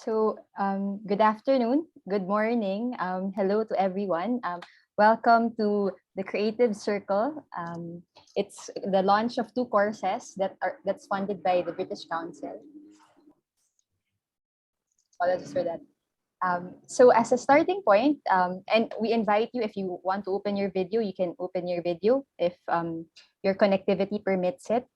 So, good afternoon, good morning, hello to everyone. Welcome to the Creative Circle. It's the launch of two courses that's funded by the British Council. Apologies for that. So as a starting point, and we invite you, if you want to open your video, you can open your video if your connectivity permits it.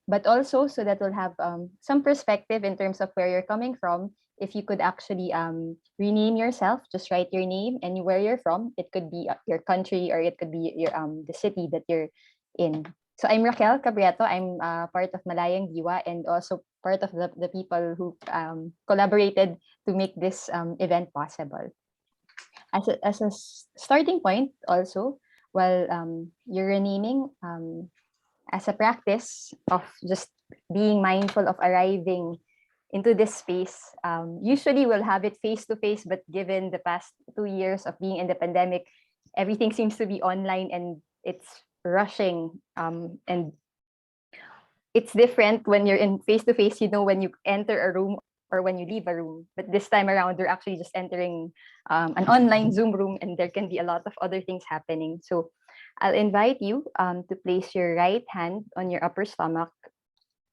But also, so that we'll have some perspective in terms of where you're coming from. If you could actually rename yourself, just write your name and where you're from. It could be your country, or it could be your the city that you're in. So I'm Raquel Cabrieto. I'm part of Malayang Diwa, and also part of the people who collaborated to make this event possible. As a starting point also, while you're renaming, as a practice of just being mindful of arriving into this space, usually we'll have it face to face, but given the past 2 years of being in the pandemic, everything seems to be online and it's rushing, and it's different when you're in face to face. You know when you enter a room or when you leave a room, but this time around you're actually just entering an online Zoom room, and there can be a lot of other things happening. So I'll invite you to place your right hand on your upper stomach,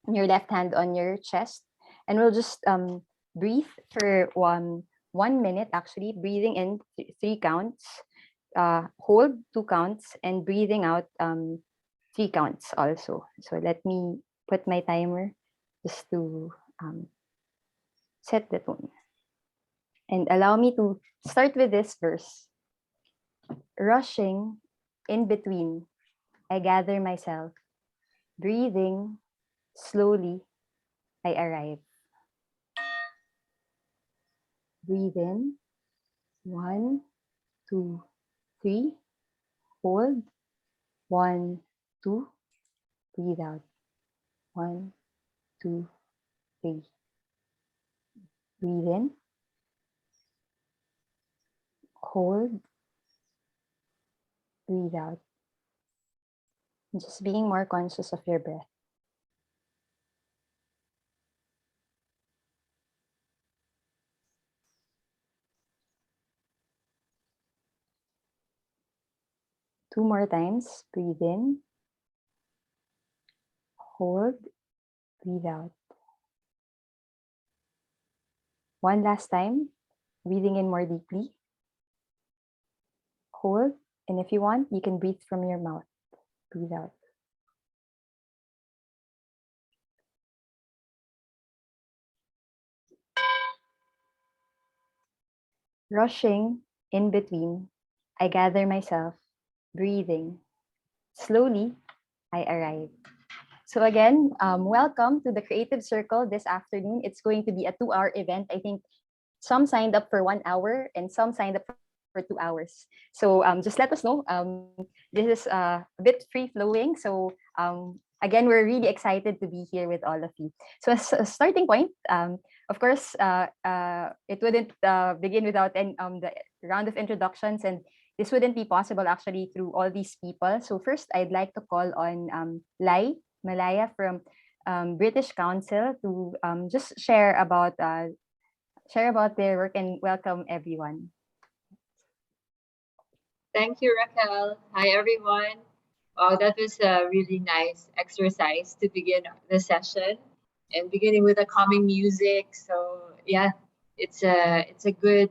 your left hand on your chest, and we'll just breathe for 1 minute, actually breathing in 3 counts, hold 2 counts, and breathing out 3 counts also. So let me put my timer just to set the tone. And allow me to start with this verse. Rushing in between, I gather myself. Breathing slowly, I arrive. Breathe in. 1, 2, 3. Hold. 1, 2. Breathe out. 1, 2, 3. Breathe in. Hold. Breathe out. Just being more conscious of your breath. Two more times. Breathe in. Hold. Breathe out. One last time. Breathing in more deeply. Hold. And if you want, you can breathe from your mouth. Breathe out. Rushing in between, I gather myself, breathing. Slowly, I arrive. So again, welcome to the Creative Circle this afternoon. It's going to be a 2-hour event. I think some signed up for 1 hour and some signed up for 2 hours. So just let us know. This is a bit free flowing. So again, we're really excited to be here with all of you. So as a starting point, of course, it wouldn't begin without the round of introductions, and this wouldn't be possible actually through all these people. So first, I'd like to call on Malaya from British Council to just share about their work and welcome everyone. Thank you, Raquel. Hi, everyone. Wow, that was a really nice exercise to begin the session, and beginning with a calming music. So yeah, it's a good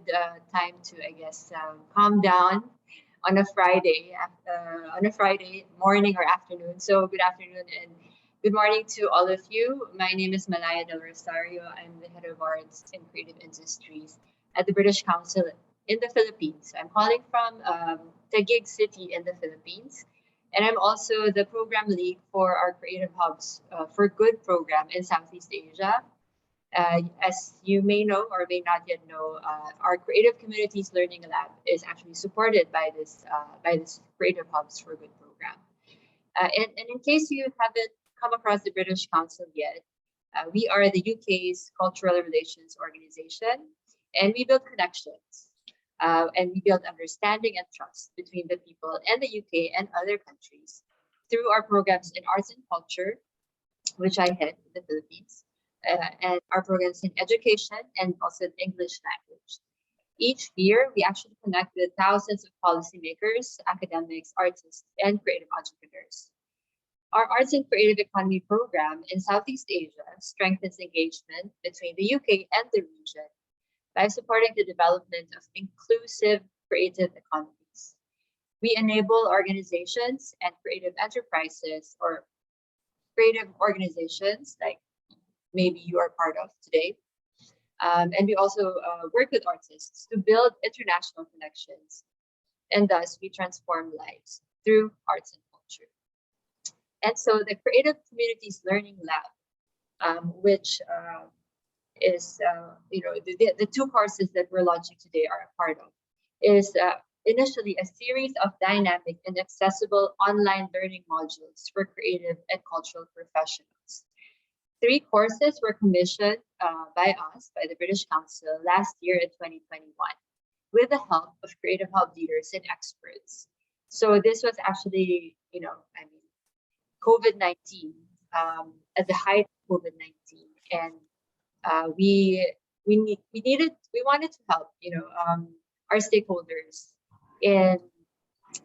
time to, I guess, calm down on a Friday morning or afternoon. So good afternoon and good morning to all of you. My name is Malaya Del Rosario. I'm the head of arts and creative industries at the British Council in the Philippines. I'm calling from Taguig City in the Philippines. And I'm also the program lead for our Creative Hubs for Good program in Southeast Asia. As you may know or may not yet know, our Creative Communities Learning Lab is actually supported by this Creative Hubs for Good program. And in case you haven't come across the British Council yet, we are the UK's cultural relations organization, and we build connections. And we build understanding and trust between the people and the UK and other countries through our programs in arts and culture, which I head in the Philippines, and our programs in education and also in English language. Each year, we actually connect with thousands of policymakers, academics, artists, and creative entrepreneurs. Our Arts and Creative Economy program in Southeast Asia strengthens engagement between the UK and the region by supporting the development of inclusive creative economies. We enable organizations and creative enterprises or creative organizations like maybe you are part of today. And we also work with artists to build international connections. And thus, we transform lives through arts and culture. And so the Creative Communities Learning Lab, which is the two courses that we're launching today are a part of, is initially a series of dynamic and accessible online learning modules for creative and cultural professionals. 3 courses were commissioned by us, by the British Council, last year in 2021, with the help of Creative Hub leaders and experts. So this was actually, COVID-19, at the height of COVID-19, and we wanted to help our stakeholders in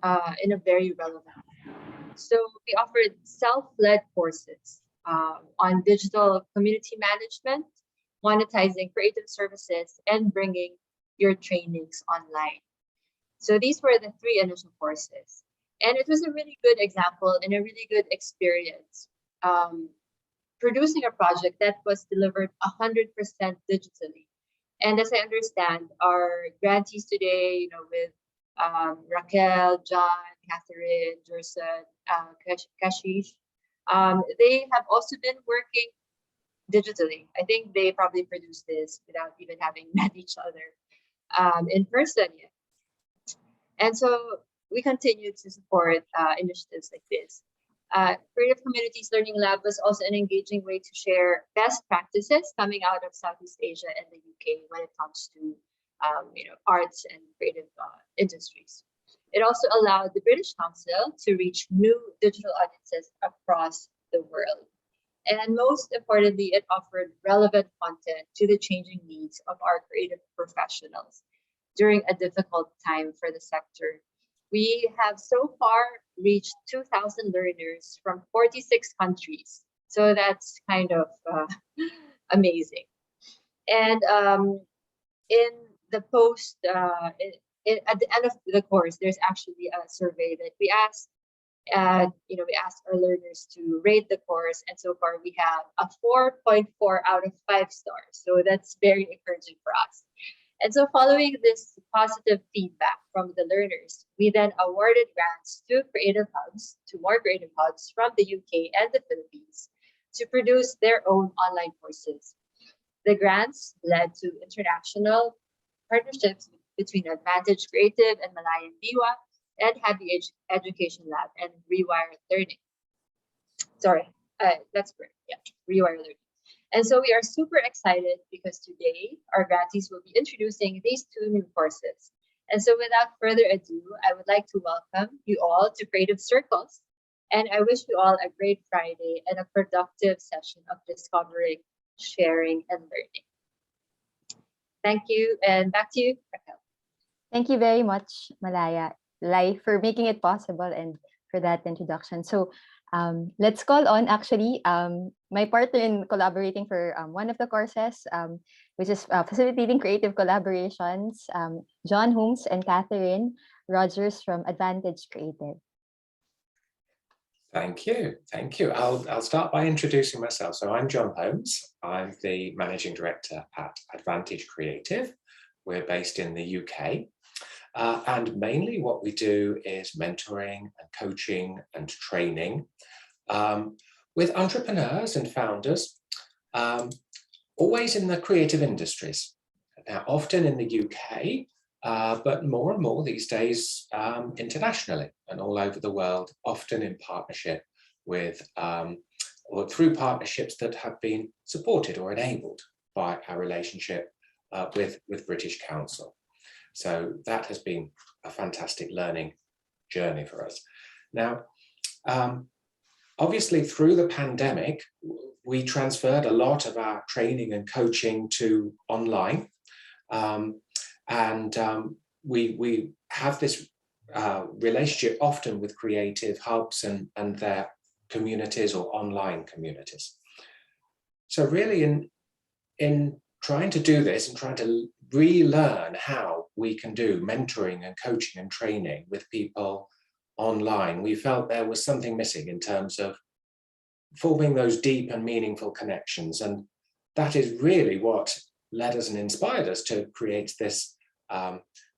a very relevant way. So we offered self-led courses on digital community management, monetizing creative services, and bringing your trainings online. So these were the 3 initial courses, and it was a really good example and a really good experience. Producing a project that was delivered 100% digitally. And as I understand, our grantees today, with Raquel, John, Catherine, Jerson, Kashish, they have also been working digitally. I think they probably produced this without even having met each other in person yet. And so we continue to support initiatives like this. Creative Communities Learning Lab was also an engaging way to share best practices coming out of Southeast Asia and the UK when it comes to arts and creative industries. It also allowed the British Council to reach new digital audiences across the world. And most importantly, it offered relevant content to the changing needs of our creative professionals during a difficult time for the sector. We have so far reached 2,000 learners from 46 countries. So that's kind of amazing. And in the post, at the end of the course, there's actually a survey that we asked And we asked our learners to rate the course, and so far we have a 4.4 out of 5 stars. So that's very encouraging for us. And so following this positive feedback from the learners, we then awarded grants to more creative hubs from the UK and the Philippines to produce their own online courses. The grants led to international partnerships between Advantage Creative and Malayan Biwa and Happy Education Lab and Rewire Learning. Sorry, that's correct. Yeah, Rewire Learning. And so we are super excited because today our grantees will be introducing these 2 new courses. And so without further ado, I would like to welcome you all to Creative Circles. And I wish you all a great Friday and a productive session of discovering, sharing, and learning. Thank you, and back to you, Raquel. Thank you very much, Malaya, for making it possible and for that introduction. So let's call on actually my partner in collaborating for one of the courses, which is facilitating creative collaborations, John Holmes and Catherine Rogers from Advantage Creative. Thank you. Thank you. I'll start by introducing myself. So I'm John Holmes. I'm the Managing Director at Advantage Creative. We're based in the UK. And mainly what we do is mentoring and coaching and training with entrepreneurs and founders, always in the creative industries. Now, often in the UK, but more and more these days internationally and all over the world, often in partnership with, or through partnerships that have been supported or enabled by our relationship with British Council. So that has been a fantastic learning journey for us. Now, obviously through the pandemic, we transferred a lot of our training and coaching to online. We have this relationship often with creative hubs and their communities or online communities. So really in trying to do this and trying to relearn how we can do mentoring and coaching and training with people online, we felt there was something missing in terms of forming those deep and meaningful connections. And that is really what led us and inspired us to create this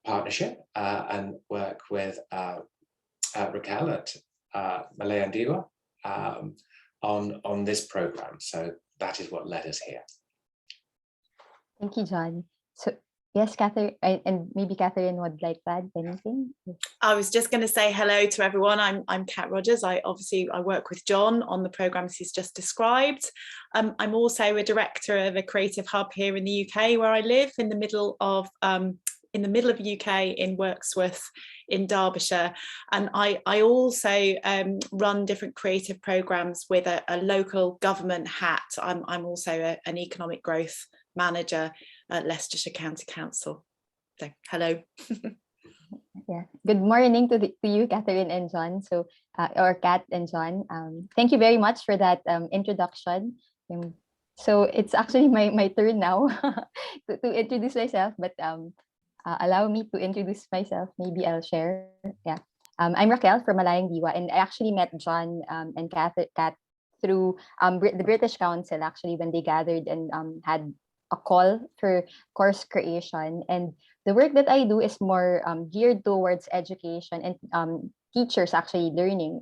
partnership and work with Raquel at Malayan Biwa on this program. So that is what led us here. Thank you, John. So yes, Catherine, and maybe Catherine would like to add anything. I was just going to say hello to everyone. I'm Kat Rogers. I work with John on the programs he's just described. I'm also a director of a creative hub here in the UK, where I live in the middle of UK in Wirksworth in Derbyshire, and I also run different creative programs with a local government hat. I'm also an economic growth manager at Leicestershire County Council. So hello. Yeah. Good morning to you, Catherine and John. So, or Kat and John. Thank you very much for that introduction. So it's actually my turn now to introduce myself, but allow me to introduce myself. Maybe I'll share. Yeah. I'm Raquel from Malayan Biwa, and I actually met John and Kat through the British Council, actually, when they gathered and had a call for course creation. And the work that I do is more geared towards education and teachers actually learning.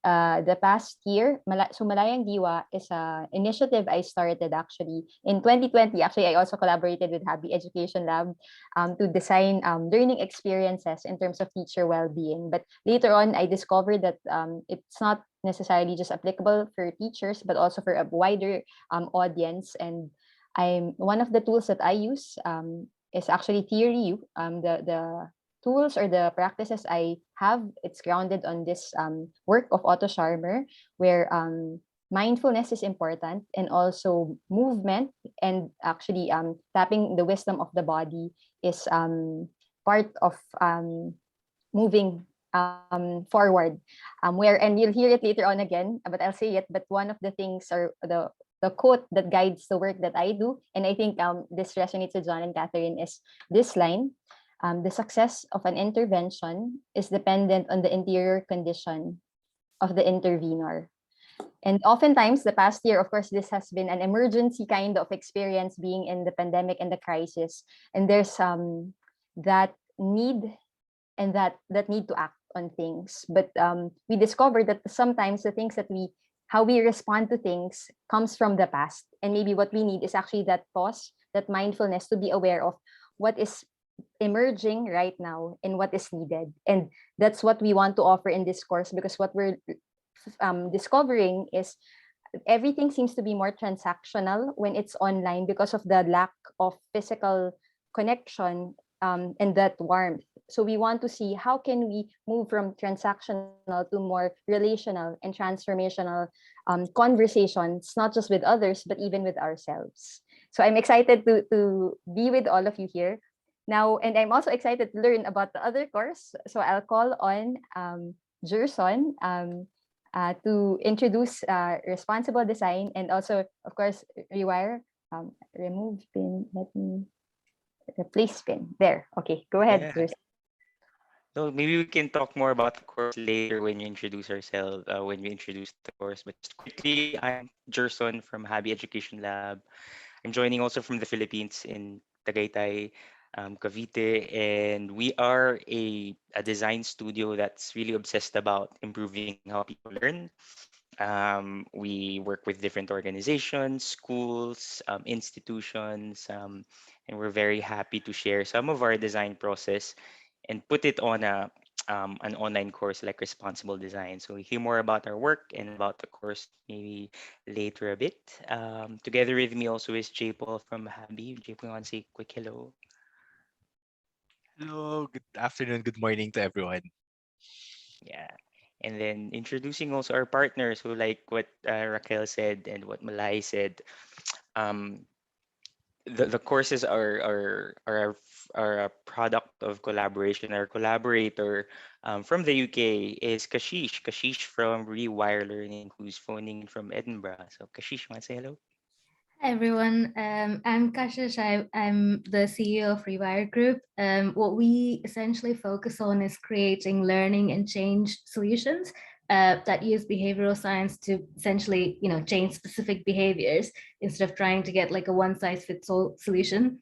The past year, Malayang Diwa is an initiative I started actually in 2020. Actually, I also collaborated with Happy Education Lab to design learning experiences in terms of teacher well-being. But later on, I discovered that it's not necessarily just applicable for teachers, but also for a wider audience. And one of the tools that I use is actually Theory. The tools or the practices I have, it's grounded on this work of Otto Scharmer, where mindfulness is important, and also movement, and actually tapping the wisdom of the body is part of moving forward. And you'll hear it later on again, but I'll say it. But one of the things, or the quote that guides the work that I do, and I think this resonates with John and Catherine, is this line: the success of an intervention is dependent on the interior condition of the intervenor. And oftentimes, the past year, of course, this has been an emergency kind of experience, being in the pandemic and the crisis. And there's that need and that need to act on things. But we discovered that sometimes the things that how we respond to things comes from the past. And maybe what we need is actually that pause, that mindfulness, to be aware of what is emerging right now and what is needed. And that's what we want to offer in this course, because what we're discovering is everything seems to be more transactional when it's online because of the lack of physical connection and that warmth. So we want to see how can we move from transactional to more relational and transformational conversations, not just with others, but even with ourselves. So I'm excited to be with all of you here now, and I'm also excited to learn about the other course. So I'll call on Gerson to introduce responsible design, and also, of course, rewire, remove pin, let me replace pin. There, okay, go ahead, Yeah. Gerson. So maybe we can talk more about the course later when you introduce ourselves, when we introduce the course. But just quickly, I'm Gerson from Habi Education Lab. I'm joining also from the Philippines in Tagaytay, Cavite, and we are a design studio that's really obsessed about improving how people learn. We work with different organizations, schools, institutions, and we're very happy to share some of our design process and put it on an online course like responsible design. So we hear more about our work and about the course maybe later a bit. Together with me also is J Paul from Habi. J Paul, want to say a quick hello? Hello, good afternoon, good morning to everyone. Yeah. And then introducing also our partners who, like what Raquel said and what Malay said, um, the courses are a product of collaboration. Our collaborator from the UK is Kashish from Rewire Learning, who's phoning in from Edinburgh. So Kashish, want to say hello? Hi everyone, I'm Kashish. I'm the CEO of Rewire Group. What we essentially focus on is creating learning and change solutions that use behavioral science to essentially, change specific behaviors instead of trying to get like a one-size-fits-all solution.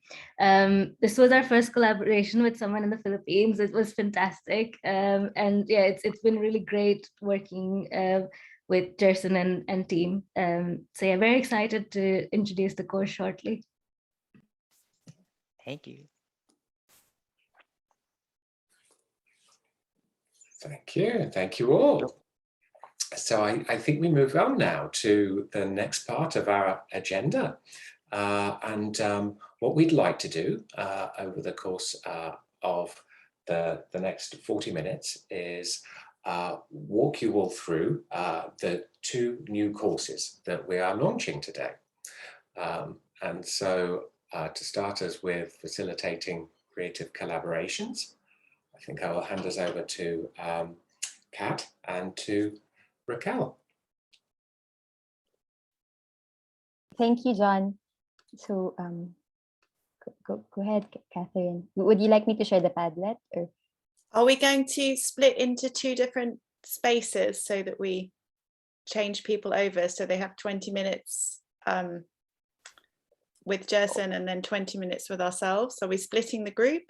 This was our first collaboration with someone in the Philippines. It was fantastic, and yeah, it's been really great working with Gerson and team. So yeah, very excited to introduce the course shortly. Thank you. Thank you. Thank you all. So I think we move on now to the next part of our agenda. And what we'd like to do over the course of the next 40 minutes is walk you all through the two new courses that we are launching today. And so to start us with facilitating creative collaborations, I think I will hand us over to Kat and to Raquel. Thank you, John. So go ahead, Catherine. Would you like me to share the Padlet, or? Are we going to split into two different spaces so that we change people over, so they have 20 minutes with Gerson and then 20 minutes with ourselves? Are we splitting the group,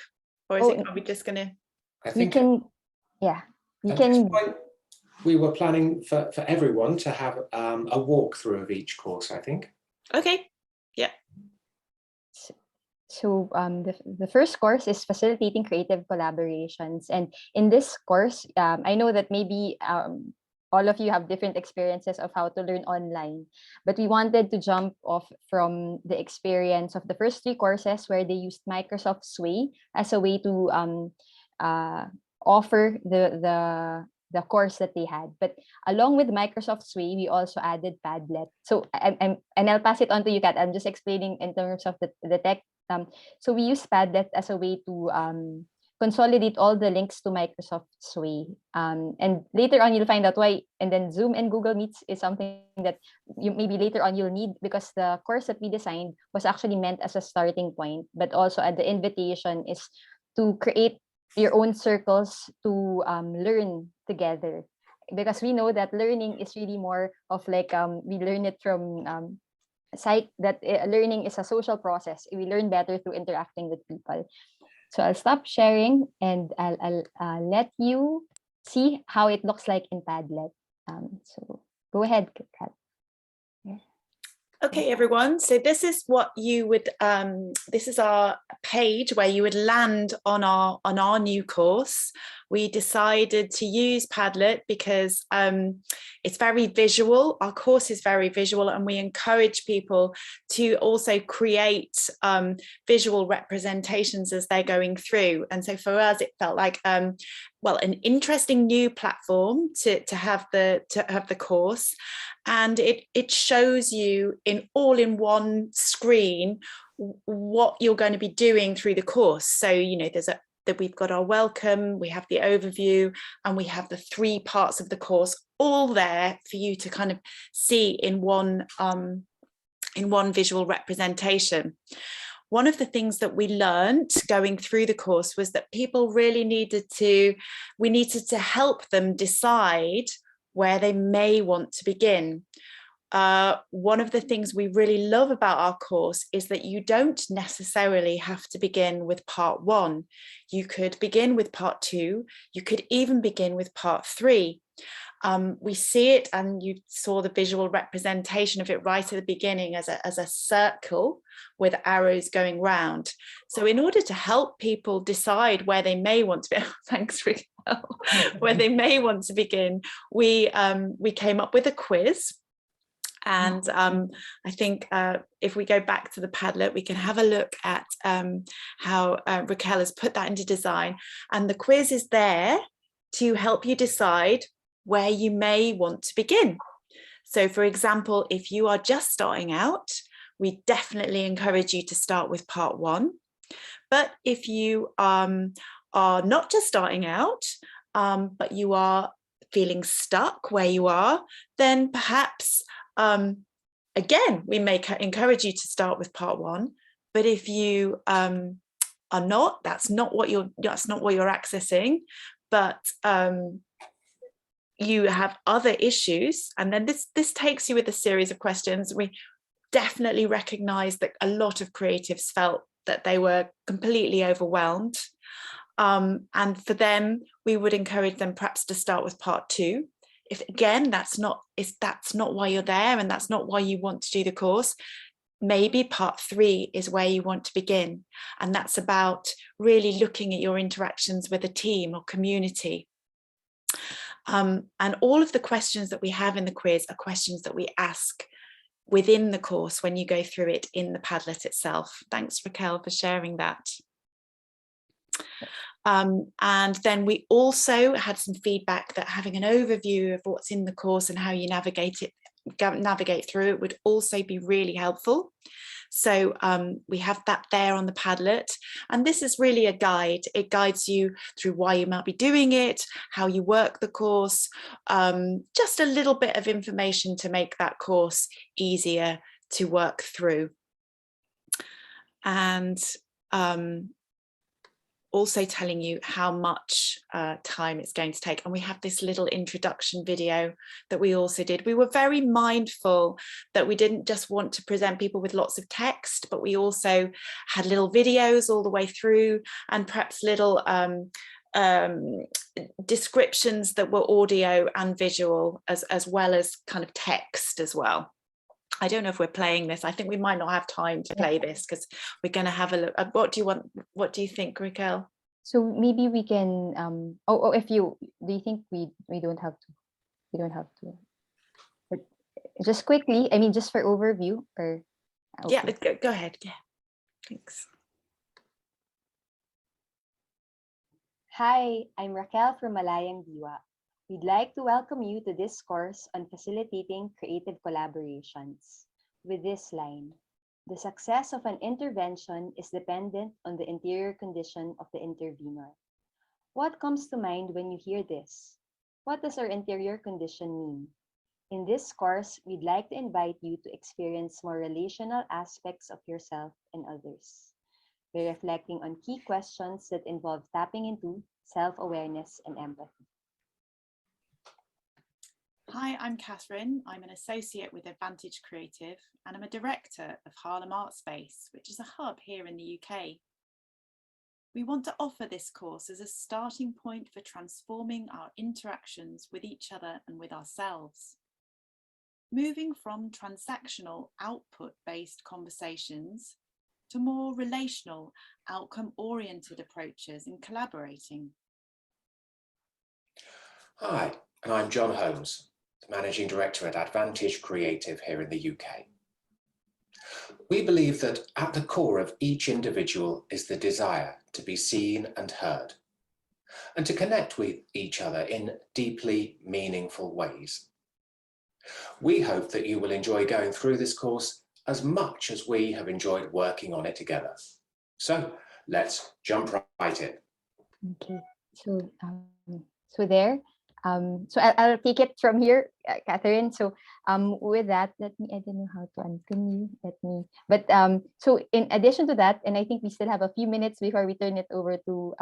or are we just going to? I think we can, yeah, we at can. this point, we were planning for everyone to have a walkthrough of each course, I think. Okay, yeah. So the first course is facilitating creative collaborations. And in this course, I know that maybe all of you have different experiences of how to learn online, but we wanted to jump off from the experience of the first three courses where they used Microsoft Sway as a way to offer the course that they had. But along with Microsoft Sway, we also added Padlet. So and I'll pass it on to you, Kat. I'm just explaining in terms of the tech. So we use Padlet as a way to consolidate all the links to Microsoft Sway. And later on, you'll find out why. And then Zoom and Google Meets is something that you maybe later on you'll need, because the course that we designed was actually meant as a starting point, but also at the invitation is to create your own circles to learn together. because we know that learning is really more of like we learn it from learning is a social process. We learn better through interacting with people. So I'll stop sharing and I'll let you see how it looks like in Padlet. So go ahead, Kat. Okay, everyone. So this is what you would, this is our page where you would land on our new course. We decided to use Padlet because it's very visual. Our course is very visual, and we encourage people to also create visual representations as they're going through. And so for us, it felt like well, an interesting new platform to have the course, and it shows you all in one screen what you're going to be doing through the course. So we've got our welcome, we have the overview, and we have the 3 parts of the course all there for you to kind of see in one visual representation. One of the things that we learned going through the course was that people really needed to help them decide where they may want to begin. One of the things we really love about our course is that you don't necessarily have to begin with part 1. You could begin with part 2. You could even begin with part 3. We see it, and you saw the visual representation of it right at the beginning as a circle with arrows going round. So in order to help people decide where they may want to be, thanks, Raquel, where they may want to begin, we came up with a quiz. And I think if we go back to the Padlet, we can have a look at how Raquel has put that into design. And the quiz is there to help you decide where you may want to begin. So for example, if you are just starting out, we definitely encourage you to start with part 1. But if you are not just starting out, but you are feeling stuck where you are, then perhaps again, we may encourage you to start with part 1. But if you are not, that's not what you're accessing, but you have other issues, and then this takes you with a series of questions. We definitely recognize that a lot of creatives felt that they were completely overwhelmed, and for them we would encourage them perhaps to start with part 2. If again that's not why you're there, and that's not why you want to do the course, maybe part 3 is where you want to begin, and that's about really looking at your interactions with a team or community. And all of the questions that we have in the quiz are questions that we ask within the course when you go through it in the Padlet itself. Thanks, Raquel, for sharing that. And then we also had some feedback that having an overview of what's in the course and how you navigate through it would also be really helpful. So we have that there on the Padlet, and this is really a guide. It guides you through why you might be doing it, how you work the course, just a little bit of information to make that course easier to work through. And also telling you how much time it's going to take. And we have this little introduction video that we also did. We were very mindful that we didn't just want to present people with lots of text, but we also had little videos all the way through, and perhaps little descriptions that were audio and visual as well as kind of text as well. I don't know if we're playing this. I think we might not have time to play this because we're going to have a look. What do you think, Raquel? So maybe we can. Do you think we don't have to? We don't have to. But just quickly, I mean, just for overview. Or okay. Yeah, go ahead. Yeah, thanks. Hi, I'm Raquel from Malayang Diwa. We'd like to welcome you to this course on facilitating creative collaborations. With this line, the success of an intervention is dependent on the interior condition of the intervenor. What comes to mind when you hear this? What does our interior condition mean? In this course, we'd like to invite you to experience more relational aspects of yourself and others. We're reflecting on key questions that involve tapping into self-awareness and empathy. Hi, I'm Catherine. I'm an associate with Advantage Creative and I'm a director of Harlem Art Space, which is a hub here in the UK. We want to offer this course as a starting point for transforming our interactions with each other and with ourselves. Moving from transactional output-based conversations to more relational, outcome-oriented approaches in collaborating. Hi, and I'm John Holmes, the Managing Director at Advantage Creative here in the UK. We believe that at the core of each individual is the desire to be seen and heard, and to connect with each other in deeply meaningful ways. We hope that you will enjoy going through this course as much as we have enjoyed working on it together. So let's jump right in. Okay, so there. So I'll take it from here, Catherine. So with that, I don't know how to continue. So in addition to that, and I think we still have a few minutes before we turn it over to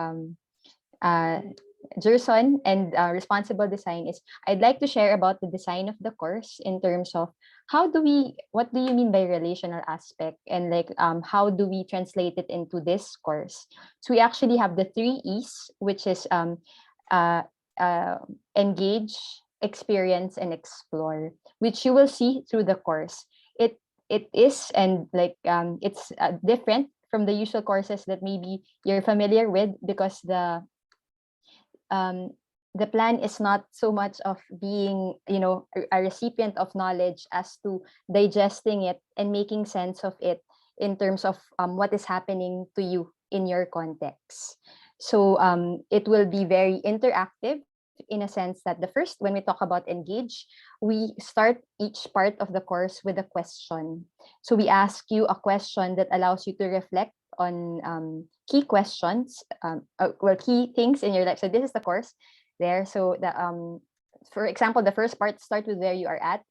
Gerson and responsible design is I'd like to share about the design of the course in terms of what do you mean by relational aspect, and like how do we translate it into this course. So we actually have the 3 E's, which is engage, experience, and explore, which you will see through the course. It is, and like it's different from the usual courses that maybe you're familiar with, because the plan is not so much of being, a recipient of knowledge as to digesting it and making sense of it in terms of what is happening to you in your context. So it will be very interactive, in a sense that when we talk about engage, we start each part of the course with a question. So we ask you a question that allows you to reflect on key questions, key things in your life. So this is the course there. So for example, the first part, start with where you are at.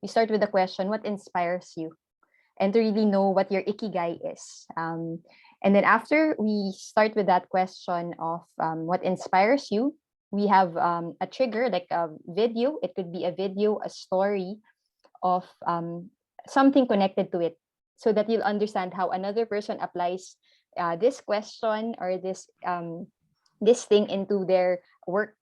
We start with the question, what inspires you? And to really know what your ikigai is. And then after we start with that question of what inspires you, we have a trigger, like a video. It could be a video, a story of something connected to it, so that you'll understand how another person applies this question or this thing into their work.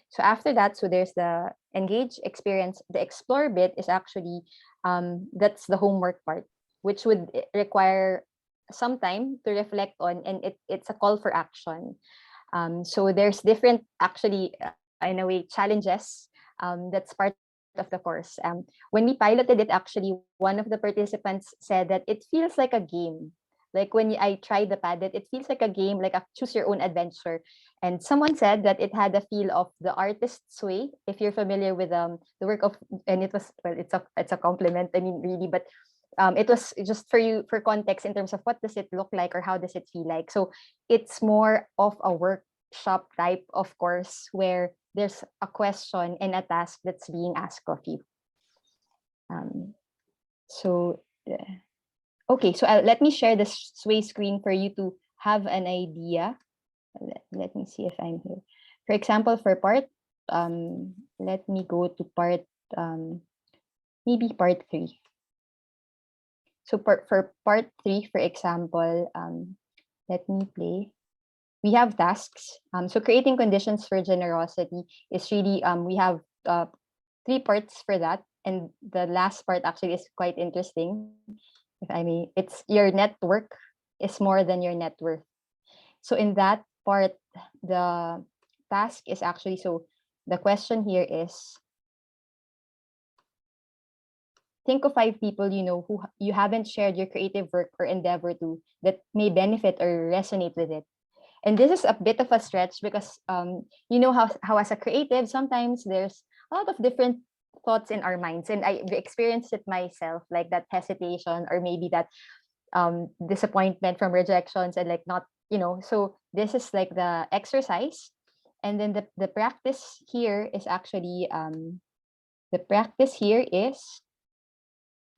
So after that, so there's the engage, experience. The explore bit is actually that's the homework part, which would require some time to reflect on, and it's a call for action. So there's different, actually, in a way, challenges that's part of the course. When we piloted it, actually, one of the participants said that it feels like a game. Like when I tried the padlet, it feels like a game, like a choose your own adventure. And someone said that it had a feel of the artist's way. If you're familiar with the work of, and it was, well, it's a compliment. I mean, really, but it was just for context in terms of what does it look like or how does it feel like. So it's more of a workshop type of course where there's a question and a task that's being asked of you. Okay, so let me share the Sway screen for you to have an idea. Let me see if I'm here. For example, for part, let me go to part, maybe part 3. So for part 3, for example, let me play. We have tasks. So creating conditions for generosity is really, we have 3 parts for that. And the last part actually is quite interesting. If I may, it's your network is more than your net worth. So in that part, the task is actually, so the question here is, think of 5 people you know who you haven't shared your creative work or endeavor to, that may benefit or resonate with it. And this is a bit of a stretch because you know how as a creative, sometimes there's a lot of different thoughts in our minds, and I experienced it myself, like that hesitation or maybe that disappointment from rejections, and like not, so this is like the exercise. And then the practice here is actually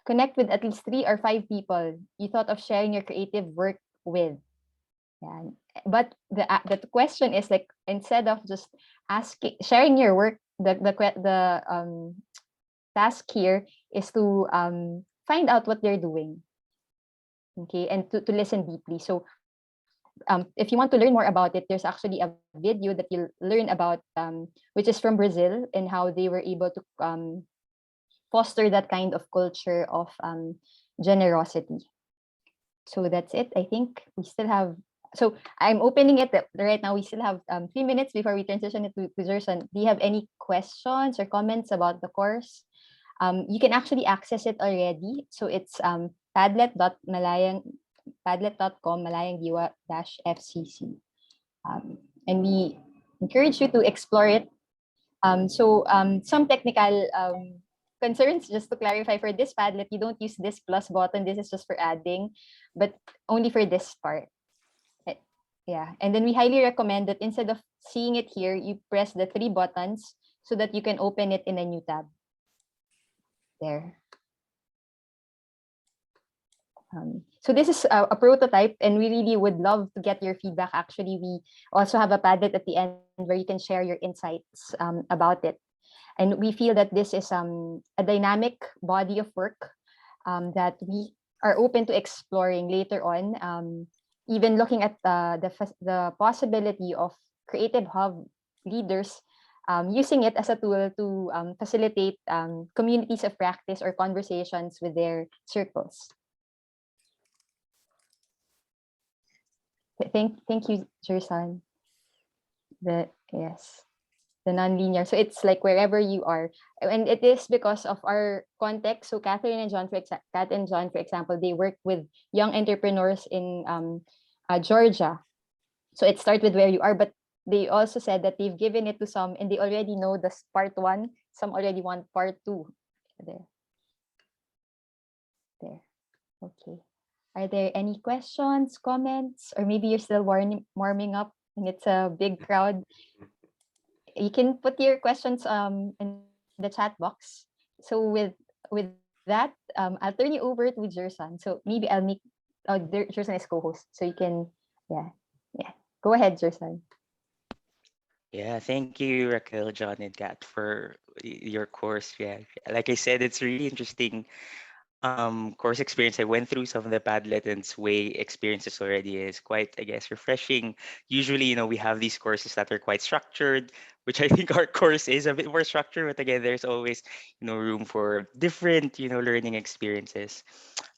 connect with at least 3 or 5 people you thought of sharing your creative work with. Yeah. But the question is, like, instead of just sharing your work the task here is to find out what they're doing, okay, and to listen deeply. So if you want to learn more about it, there's actually a video that you'll learn about, which is from Brazil, and how they were able to foster that kind of culture of generosity. So that's it. I think we still have. So I'm opening it right now. We still have 3 minutes before we transition it to Gerson. Do you have any questions or comments about the course? You can actually access it already. So it's padlet.com Malayang Diwa FCC. And we encourage you to explore it. Some technical concerns, just to clarify, for this Padlet, you don't use this plus button. This is just for adding, but only for this part. Yeah, and then we highly recommend that instead of seeing it here, you press the 3 buttons so that you can open it in a new tab. There. So this is a prototype, and we really would love to get your feedback. Actually, we also have a Padlet at the end where you can share your insights about it. And we feel that this is a dynamic body of work that we are open to exploring later on, even looking at the possibility of Creative Hub leaders using it as a tool to facilitate communities of practice or conversations with their circles. Thank you, Jerson. Yes. The nonlinear. So it's like wherever you are, and it is because of our context. So Kat and John, for example, they work with young entrepreneurs in Georgia. So it starts with where you are, but they also said that they've given it to some, and they already know the part 1. Some already want part 2. There. Okay. Are there any questions, comments, or maybe you're still warming up and it's a big crowd? You can put your questions in the chat box. So with that, I'll turn you over to Jerson. So maybe I'll make Jerson is co-host, so you can go ahead, Jerson. Yeah, thank you, Raquel, John, and Kat, for your course. Yeah, like I said, it's really interesting course experience. I went through some of the Padlet and Sway experiences already. Is quite, I guess, refreshing. Usually, we have these courses that are quite structured, which I think our course is a bit more structured. But again, there's always, room for different, learning experiences.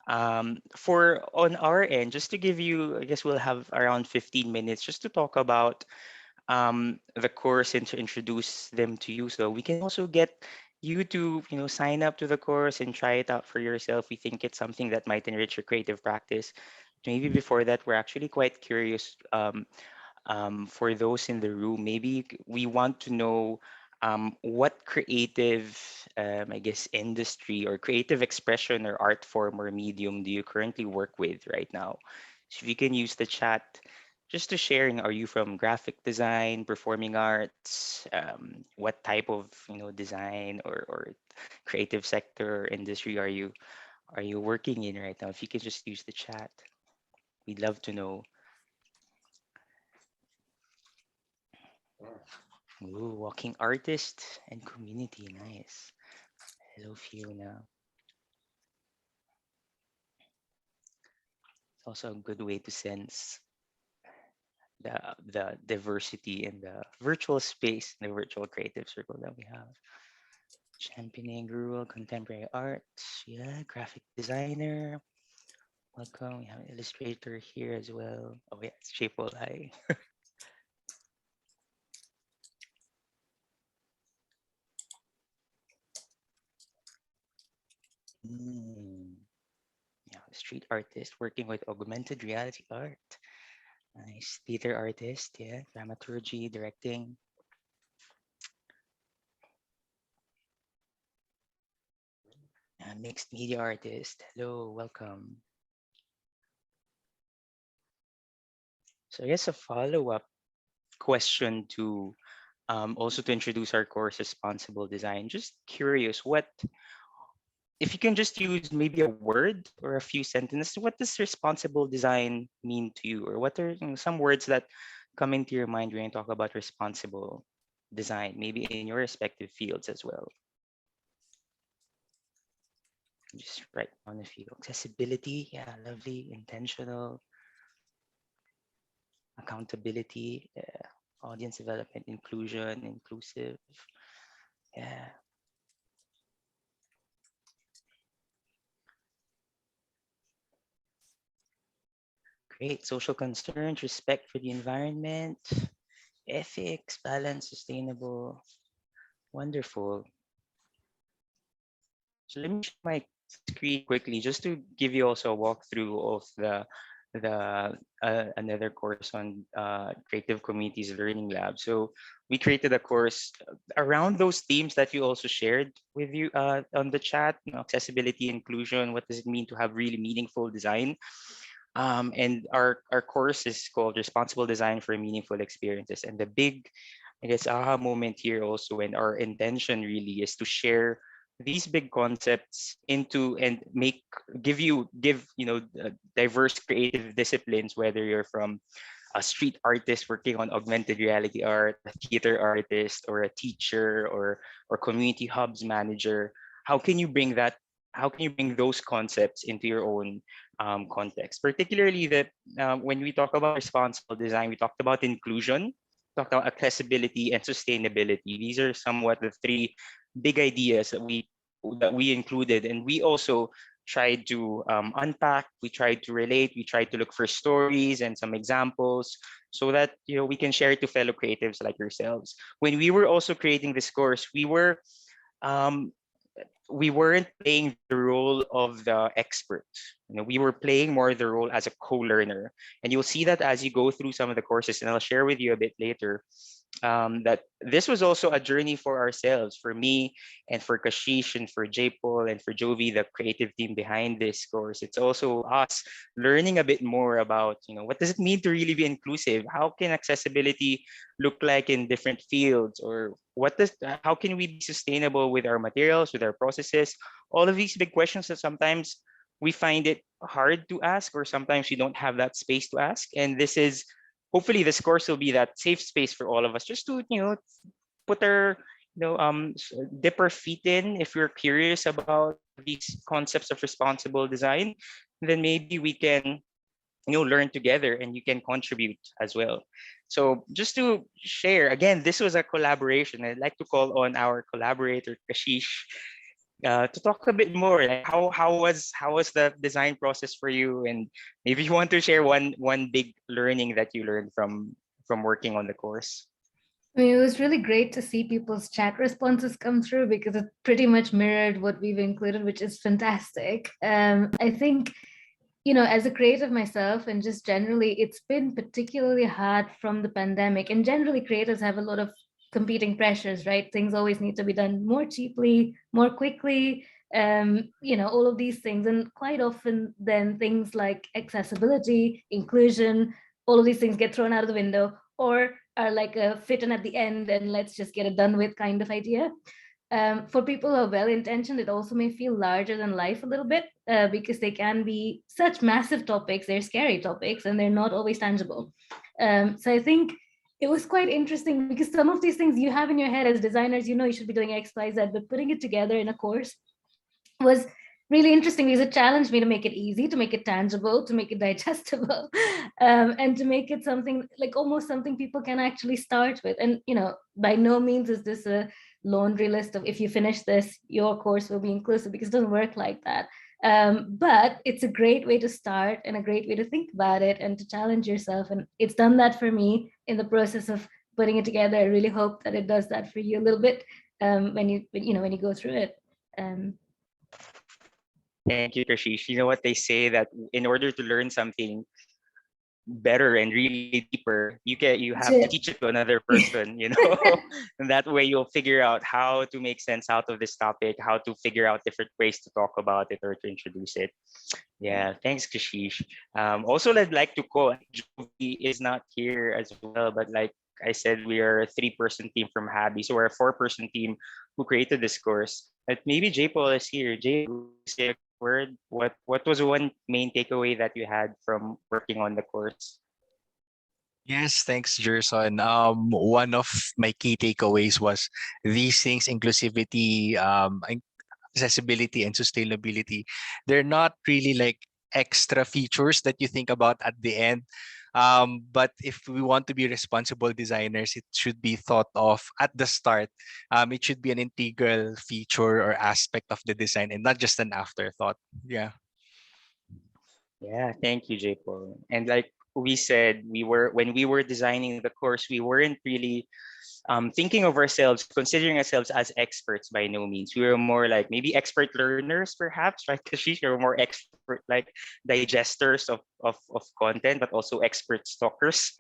For on our end, just to give you, I guess we'll have around 15 minutes just to talk about the course and to introduce them to you, so we can also get you to sign up to the course and try it out for yourself. We think it's something that might enrich your creative practice. Maybe before that, we're actually quite curious, for those in the room. Maybe we want to know what creative, I guess, industry or creative expression or art form or medium do you currently work with right now? So if you can use the chat just to sharing, are you from graphic design, performing arts? What type of design or creative sector or industry are you working in right now? If you can just use the chat, we'd love to know. Ooh, walking artist and community, nice. Hello, Fiona. It's also a good way to sense the diversity in the virtual space, the virtual creative circle that we have. Championing rural contemporary arts, yeah, graphic designer. Welcome. We have an illustrator here as well. Oh yeah, it's Triple I. Yeah, street artist working with augmented reality art. Nice. Theater artist, yeah. Dramaturgy, directing. Mixed media artist. Hello, welcome. So I guess a follow-up question to also to introduce our course, Responsible Design. Just curious, what if you can just use maybe a word or a few sentences, what does responsible design mean to you? Or what are some words that come into your mind when you talk about responsible? design, maybe in your respective fields as well? Just write on a few. Accessibility, yeah, lovely. Intentional. Accountability, yeah. Audience development, inclusion, inclusive, yeah. Great. Social concerns, respect for the environment, ethics, balance, sustainable. Wonderful. So let me share my screen quickly just to give you also a walkthrough of the another course on Creative Communities Learning Lab. So we created a course around those themes that you also shared with you on the chat. You know, accessibility, inclusion. What does it mean to have really meaningful design? And our course is called Responsible Design for Meaningful Experiences. And the big, I guess, aha moment here also, and our intention really is to share these big concepts into and give diverse creative disciplines, whether you're from a street artist working on augmented reality art, a theater artist, or a teacher, or community hubs manager. How can you bring that? How can you bring those concepts into your own context? Particularly that when we talk about responsible design, we talked about inclusion, talked about accessibility and sustainability. These are somewhat the three big ideas that we included, and we also tried to unpack, we tried to relate, we tried to look for stories and some examples so that we can share it to fellow creatives like yourselves. When we were also creating this course, um, we weren't playing the role of the expert. We were playing more the role as a co-learner, and you'll see that as you go through some of the courses, and I'll share with you a bit later that this was also a journey for ourselves, for me and for Kashish and for J Paul and for Jovi, the creative team behind this course. It's also us learning a bit more about, what does it mean to really be inclusive? How can accessibility look like in different fields? Or how can we be sustainable with our materials, with our processes? All of these big questions that sometimes we find it hard to ask, or sometimes we don't have that space to ask. And hopefully this course will be that safe space for all of us just to put our dip our feet in. If we're curious about these concepts of responsible design, then maybe we can learn together and you can contribute as well. So just to share again, this was a collaboration. I'd like to call on our collaborator Kashish to talk a bit more, like how was the design process for you, and maybe you want to share one big learning that you learned from working on the course. I mean, it was really great to see people's chat responses come through because it pretty much mirrored what we've included, which is fantastic. I think, as a creative myself and just generally, it's been particularly hard from the pandemic. And generally, creators have a lot of competing pressures, right? Things always need to be done more cheaply, more quickly, all of these things. And quite often, then things like accessibility, inclusion, all of these things get thrown out of the window or are like a fit in at the end and let's just get it done with kind of idea. For people who are well-intentioned, it also may feel larger than life a little bit because they can be such massive topics, they're scary topics, and they're not always tangible. So I think it was quite interesting because some of these things you have in your head as designers, you should be doing X, Y, Z, but putting it together in a course was really interesting because it challenged me to make it easy, to make it tangible, to make it digestible, and to make it something like almost something people can actually start with. And by no means is this a laundry list of if you finish this, your course will be inclusive, because it doesn't work like that. But it's a great way to start and a great way to think about it and to challenge yourself. And it's done that for me in the process of putting it together. I really hope that it does that for you a little bit when you go through it. Thank you, Kashish. You know what they say, that in order to learn something better and really deeper, you have to teach it to another person, and that way you'll figure out how to make sense out of this topic, how to figure out different ways to talk about it or to introduce it. Yeah, thanks, Kashish. Also, I'd like to call, Jovi is not here as well, but like I said, we are a 3-person team from Habi, so we're a 4-person team who created this course. But maybe J Paul is here. J, say a word. What was one main takeaway that you had from working on the course? Yes, thanks, Gerson. One of my key takeaways was these things, inclusivity, accessibility, and sustainability. They're not really like extra features that you think about at the end. But if we want to be responsible designers, it should be thought of at the start. It should be an integral feature or aspect of the design and not just an afterthought. Yeah. Yeah, thank you, J. Paul. And like we said, we were when we were designing the course, we weren't really thinking of ourselves, considering ourselves as experts by no means. We were more like maybe expert learners, perhaps, right? Because we were more expert like digesters of content, but also expert stalkers.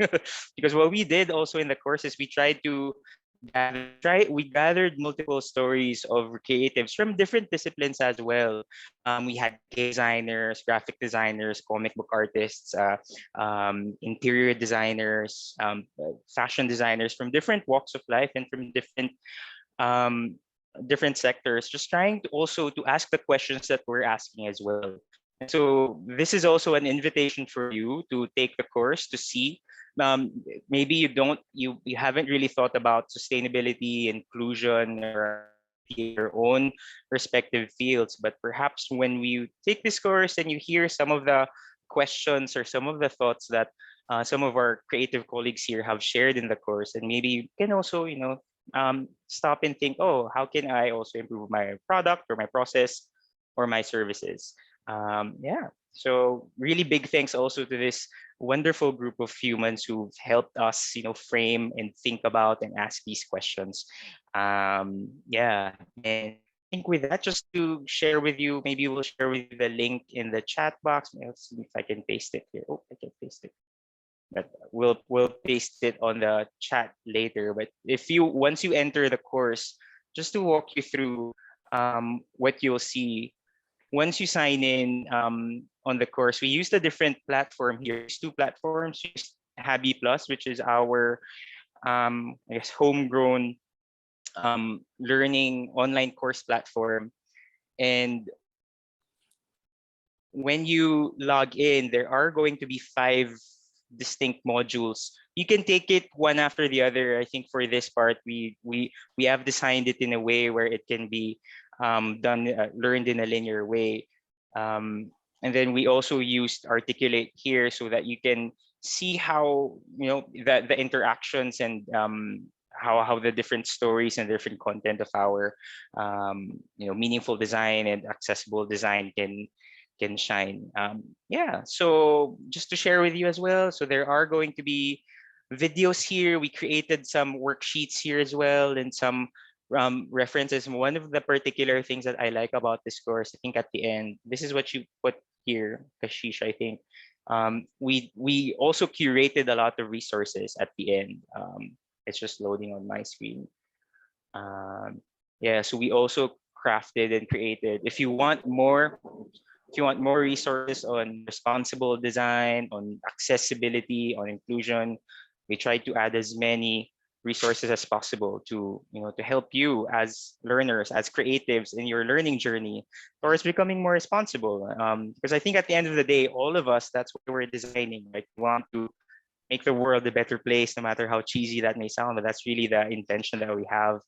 Because what we did also in the course is we tried to we gathered multiple stories of creatives from different disciplines as well. We had game designers, graphic designers, comic book artists, interior designers, fashion designers from different walks of life and from um, different sectors, just trying to also to ask the questions that we're asking as well. And so this is also an invitation for you to take the course to see. Um, Maybe you haven't really thought about sustainability, inclusion, or accessibility in your own respective fields, but perhaps when we take this course and you hear some of the questions or some of the thoughts that some of our creative colleagues here have shared in the course, and maybe you can also stop and think, oh, how can I also improve my product or my process or my services? Yeah. So really big thanks also to this wonderful group of humans who've helped us, frame and think about and ask these questions. Yeah. And I think with that, just to share with you, maybe we'll share with you the link in the chat box. Let's see if I can paste it here. Oh, I can paste it, but we'll paste it on the chat later. But if you once you enter the course, just to walk you through what you'll see once you sign in on the course, we used a different platform here. There's two platforms. We used Habi Plus, which is our I guess homegrown learning online course platform. And when you log in, there are going to be 5 distinct modules. You can take it one after the other. I think for this part, we have designed it in a way where it can be learned in a linear way. And then we also used Articulate here so that you can see how the interactions and how the different stories and different content of our meaningful design and accessible design can shine. Yeah, so just to share with you as well, so there are going to be videos here. We created some worksheets here as well and some references. One of the particular things that I like about this course, I think at the end, this is what you put here, Kashish, I think. We also curated a lot of resources at the end. It's just loading on my screen. Yeah, so we also crafted and created. If you want more resources on responsible design, on accessibility, on inclusion, we try to add as many resources as possible to help you as learners, as creatives in your learning journey towards becoming more responsible. Because I think at the end of the day, all of us, that's what we're designing. Like, we want to make the world a better place, no matter how cheesy that may sound, but that's really the intention that we have.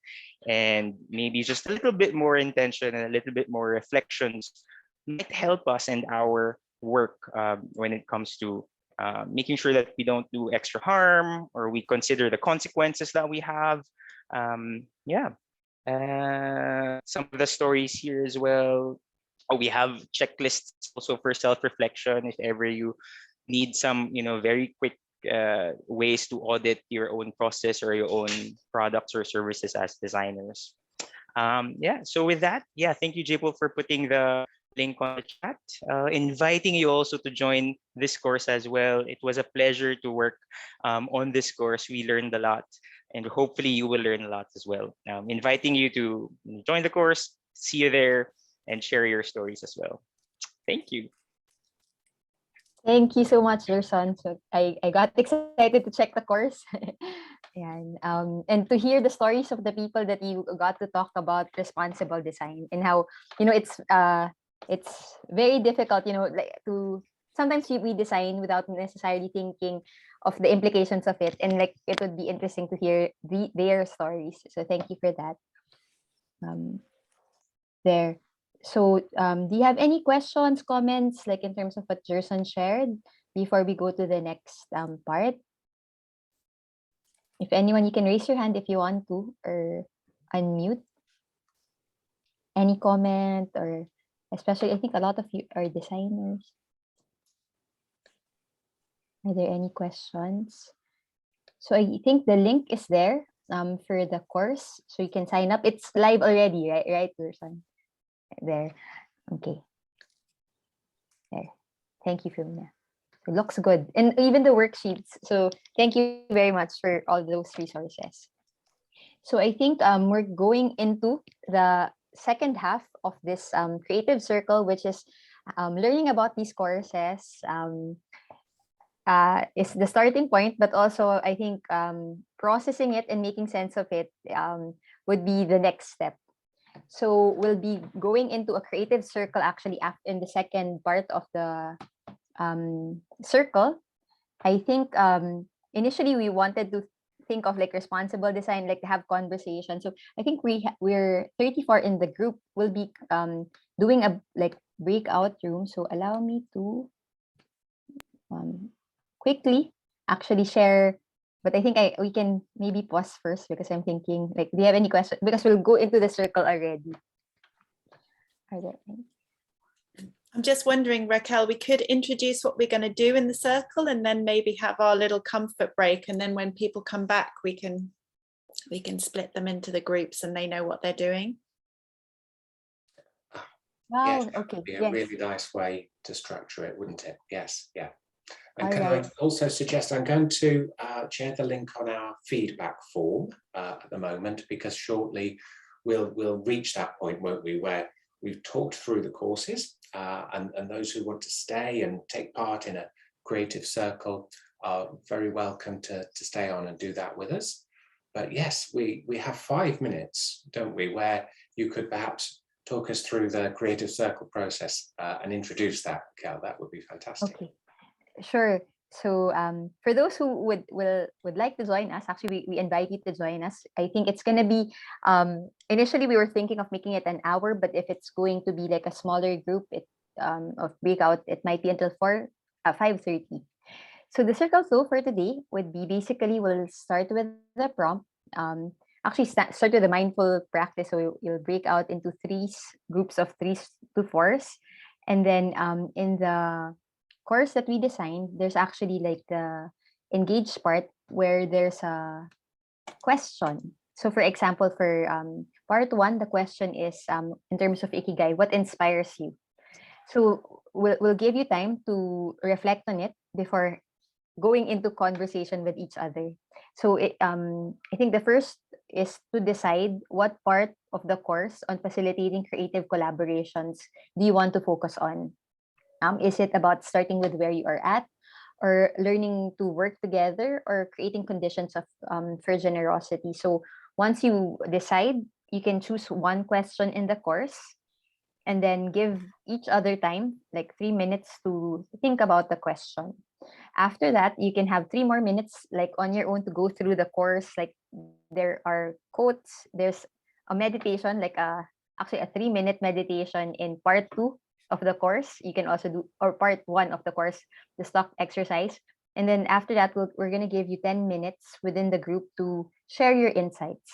And maybe just a little bit more intention and a little bit more reflections might help us in our work when it comes to making sure that we don't do extra harm or we consider the consequences that we have. Yeah. Some of the stories here as well. Oh, we have checklists also for self-reflection if ever you need some, very quick ways to audit your own process or your own products or services as designers. Yeah, so with that, yeah, thank you, Jipol, for putting the link on the chat, inviting you also to join this course as well. It was a pleasure to work on this course. We learned a lot, and hopefully you will learn a lot as well. Inviting you to join the course, see you there, and share your stories as well. Thank you. Thank you so much, Gerson. So I got excited to check the course. And to hear the stories of the people that you got to talk about responsible design and how it's very difficult, like to sometimes we design without necessarily thinking of the implications of it, and like it would be interesting to hear their stories. So thank you for that. There. So do you have any questions, comments, like in terms of what Gerson shared before we go to the next part? If anyone, you can raise your hand if you want to, or unmute. Any comment, or especially, I think a lot of you are designers. Are there any questions? So I think the link is there for the course, so you can sign up. It's live already, right, Gerson? There. Okay. There. Thank you, Filmina. It looks good. And even the worksheets. So thank you very much for all those resources. So I think we're going into the second half of this creative circle, which is learning about these courses is the starting point, but also I think processing it and making sense of it would be the next step. So we'll be going into a creative circle actually in the second part of the circle. I think initially we wanted to think of like responsible design, like to have conversation. So I think we're 34 in the group. We'll be doing a like breakout room. So allow me to quickly actually share. But I think we can maybe pause first because I'm thinking like, do you have any questions? Because we'll go into the circle already. Are there any? I'm just wondering, Raquel, we could introduce what we're going to do in the circle and then maybe have our little comfort break. And then when people come back, we can split them into the groups and they know what they're doing. Wow, yes, okay. that would be a Yes. really nice way to structure it, wouldn't it? Yes, yeah. And All can right. I also suggest I'm going to share the link on our feedback form at the moment, because shortly we'll reach that point, won't we, where we've talked through the courses and those who want to stay and take part in a creative circle are very welcome to stay on and do that with us. But yes, we have 5 minutes, don't we, where you could perhaps talk us through the creative circle process and introduce that, Kel. That would be fantastic. Okay. Sure. So for those who would like to join us, actually we invite you to join us. I think it's gonna be initially we were thinking of making it an hour, but if it's going to be like a smaller group of breakout, it might be until 5:30. So the circle flow for today would be basically we'll start with the prompt. Actually start with the mindful practice. So you'll break out into groups of 3s to 4s, and then in the course that we designed, there's actually like the engaged part where there's a question. So for example, for part 1, the question is in terms of ikigai, what inspires you? So we'll give you time to reflect on it before going into conversation with each other. So I think the first is to decide what part of the course on facilitating creative collaborations do you want to focus on. Is it about starting with where you are at, or learning to work together, or creating conditions of for generosity? So once you decide, you can choose one question in the course and then give each other time, like 3 minutes to think about the question. After that, you can have 3 more minutes like on your own to go through the course. Like there are quotes, there's a meditation, like actually a 3-minute meditation in part 2 of the course. You can also do, or part 1 of the course, the stock exercise. And then after that, we're going to give you 10 minutes within the group to share your insights.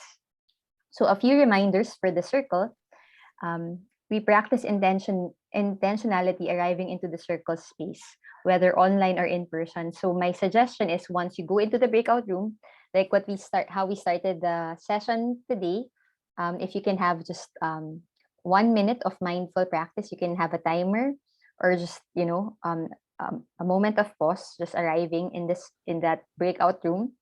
So a few reminders for the circle. We practice intentionality arriving into the circle space, whether online or in person. So my suggestion is once you go into the breakout room, like how we started the session today, if you can have just 1 minute of mindful practice, you can have a timer, or just a moment of pause, just arriving in that breakout room.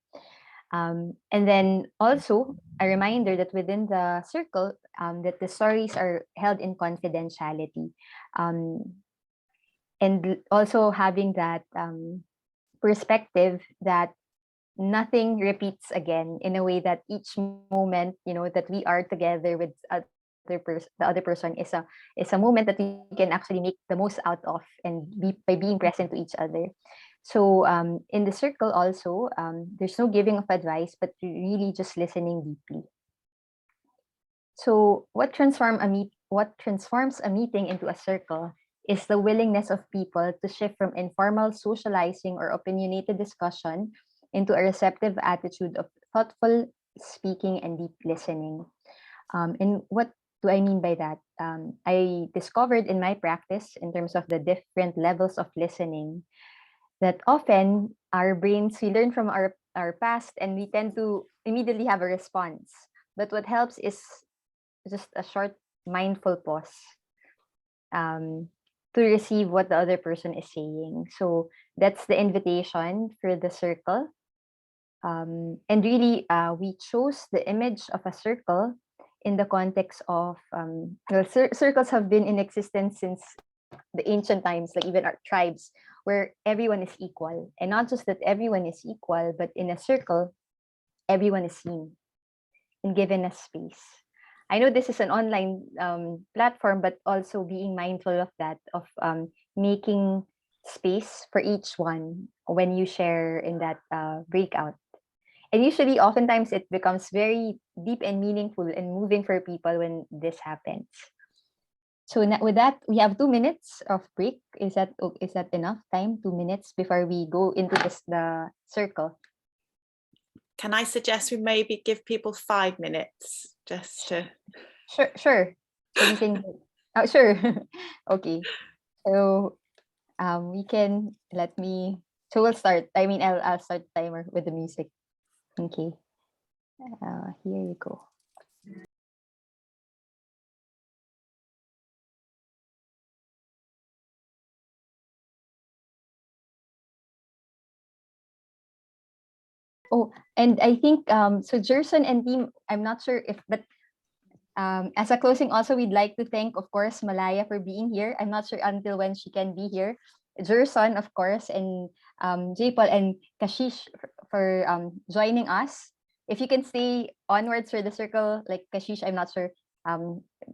And then also a reminder that within the circle, that the stories are held in confidentiality, and also having that perspective that nothing repeats again, in a way that each moment, that we are together with the other person is a moment that we can actually make the most out of, and by being present to each other. So in the circle also, there's no giving of advice, but really just listening deeply. So what transforms a meeting into a circle is the willingness of people to shift from informal socializing or opinionated discussion into a receptive attitude of thoughtful speaking and deep listening. And what do I mean by that? I discovered in my practice, in terms of the different levels of listening, that often our brains, we learn from our past and we tend to immediately have a response. But what helps is just a short mindful pause, to receive what the other person is saying. So that's the invitation for the circle. And really, we chose the image of a circle in the context of, well, circles have been in existence since the ancient times, like even our tribes, where everyone is equal. And not just that everyone is equal, but in a circle, everyone is seen and given a space. I know this is an online platform, but also being mindful of that, of making space for each one when you share in that breakout. And usually, oftentimes, it becomes very deep and meaningful and moving for people when this happens. So with that, we have 2 minutes of break. Is that enough time? 2 minutes before we go into the circle. Can I suggest we maybe give people 5 minutes just to... Sure. So we can, oh, sure. Okay. So we can, so we'll start. I'll start the timer with the music. Okay. Here you go. Oh, and I think so Jerson and team, I'm not sure if, but as a closing, also we'd like to thank, of course, Malaya for being here. I'm not sure until when she can be here. Jerson, of course, and J-Paul and Kashish for joining us. If you can stay onwards for the circle, like Kashish, I'm not sure.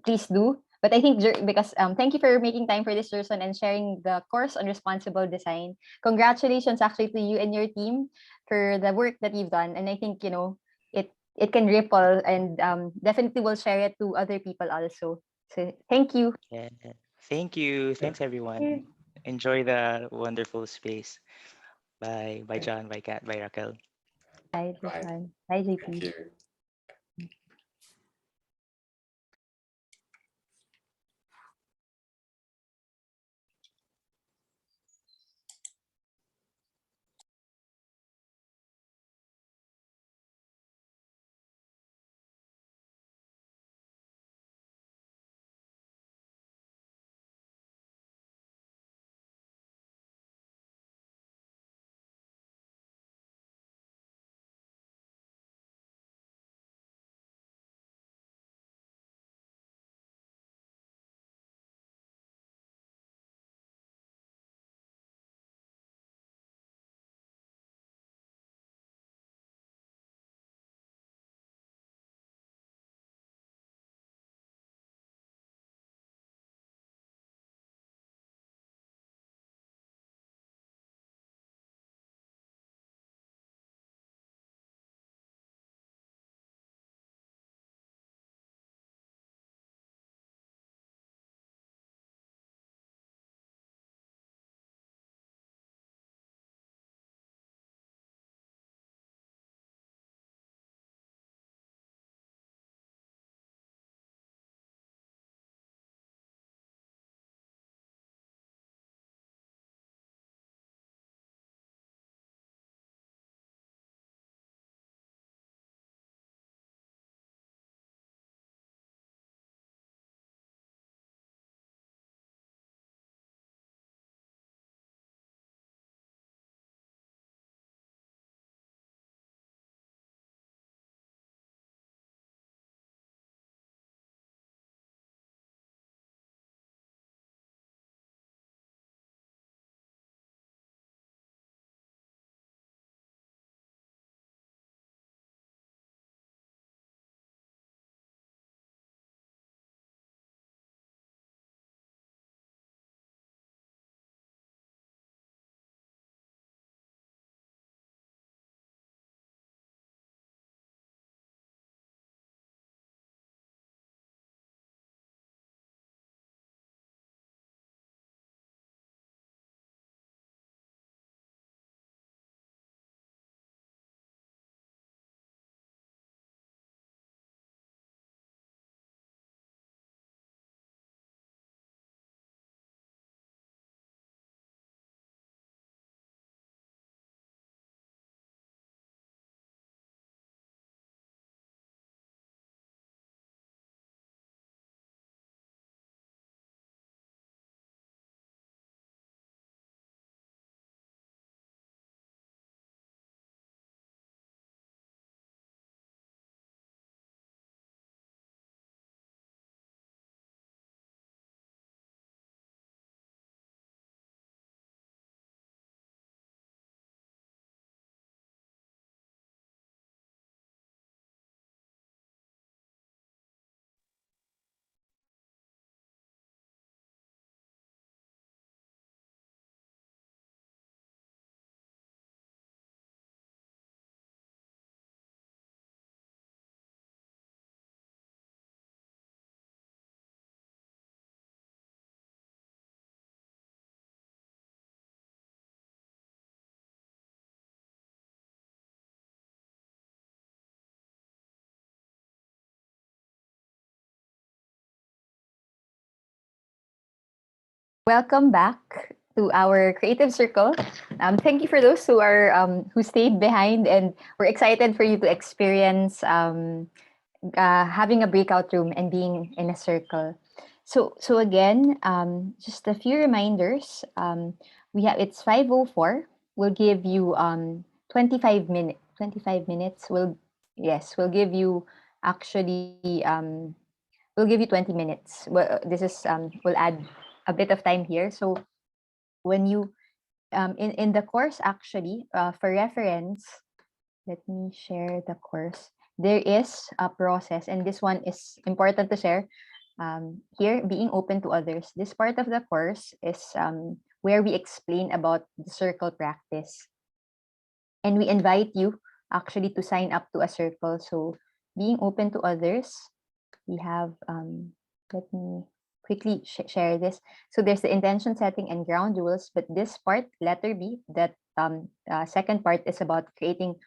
Please do. But I think because thank you for making time for this, Jerson, and sharing the course on responsible design. Congratulations, actually, to you and your team for the work that you've done. And I think it can ripple, and definitely will share it to other people also. So thank you. Yeah. Thank you. Thanks, everyone. Enjoy the wonderful space. Bye. Bye, John. Bye, Kat. Bye, Raquel. Bye, Bye. Jason. Bye, JP. Thank you. Welcome back to our creative circle. Thank you for those who are who stayed behind, and we're excited for you to experience having a breakout room and being in a circle. So again, just a few reminders. We have it's 5:04. We'll give you 25 minutes. 25 minutes. We'll give you actually we'll give you 20 minutes. Well, this is we'll add a bit of time here. So when you in the course actually for reference, let me share the course. There is a process, and this one is important to share. Here, being open to others. This part of the course is where we explain about the circle practice, and we invite you actually to sign up to a circle. So being open to others, we have let me quickly share this. So there's the intention setting and ground rules, but this part, letter B, that second part is about creating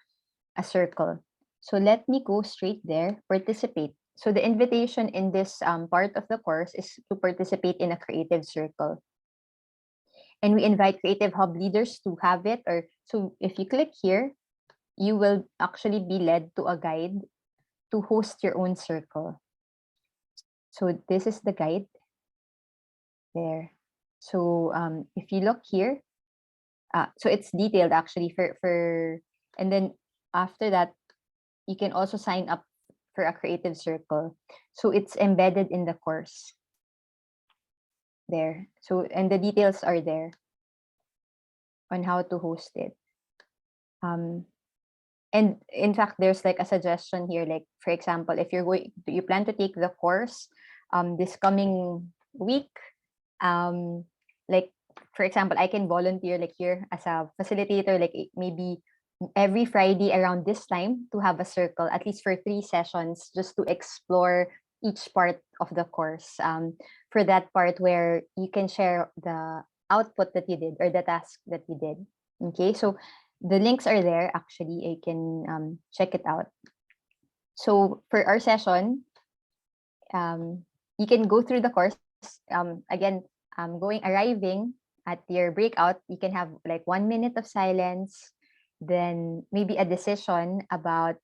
a circle. So let me go straight there, participate. So the invitation in this part of the course is to participate in a creative circle. And we invite Creative Hub leaders to have it. Or so if you click here, you will actually be led to a guide to host your own circle. So this is the guide there. So if you look here, so it's detailed actually and then after that, you can also sign up for a creative circle. So it's embedded in the course there. So, and the details are there on how to host it. And in fact, there's like a suggestion here, like for example, if you plan to take the course this coming week, like for example, I can volunteer like here as a facilitator, like maybe every Friday around this time to have a circle, at least for 3 sessions, just to explore each part of the course. For that part where you can share the output that you did or the task that you did. Okay, so the links are there. Actually, I can check it out. So for our session, you can go through the course. Again, arriving at your breakout, you can have like 1 minute of silence, then maybe a decision about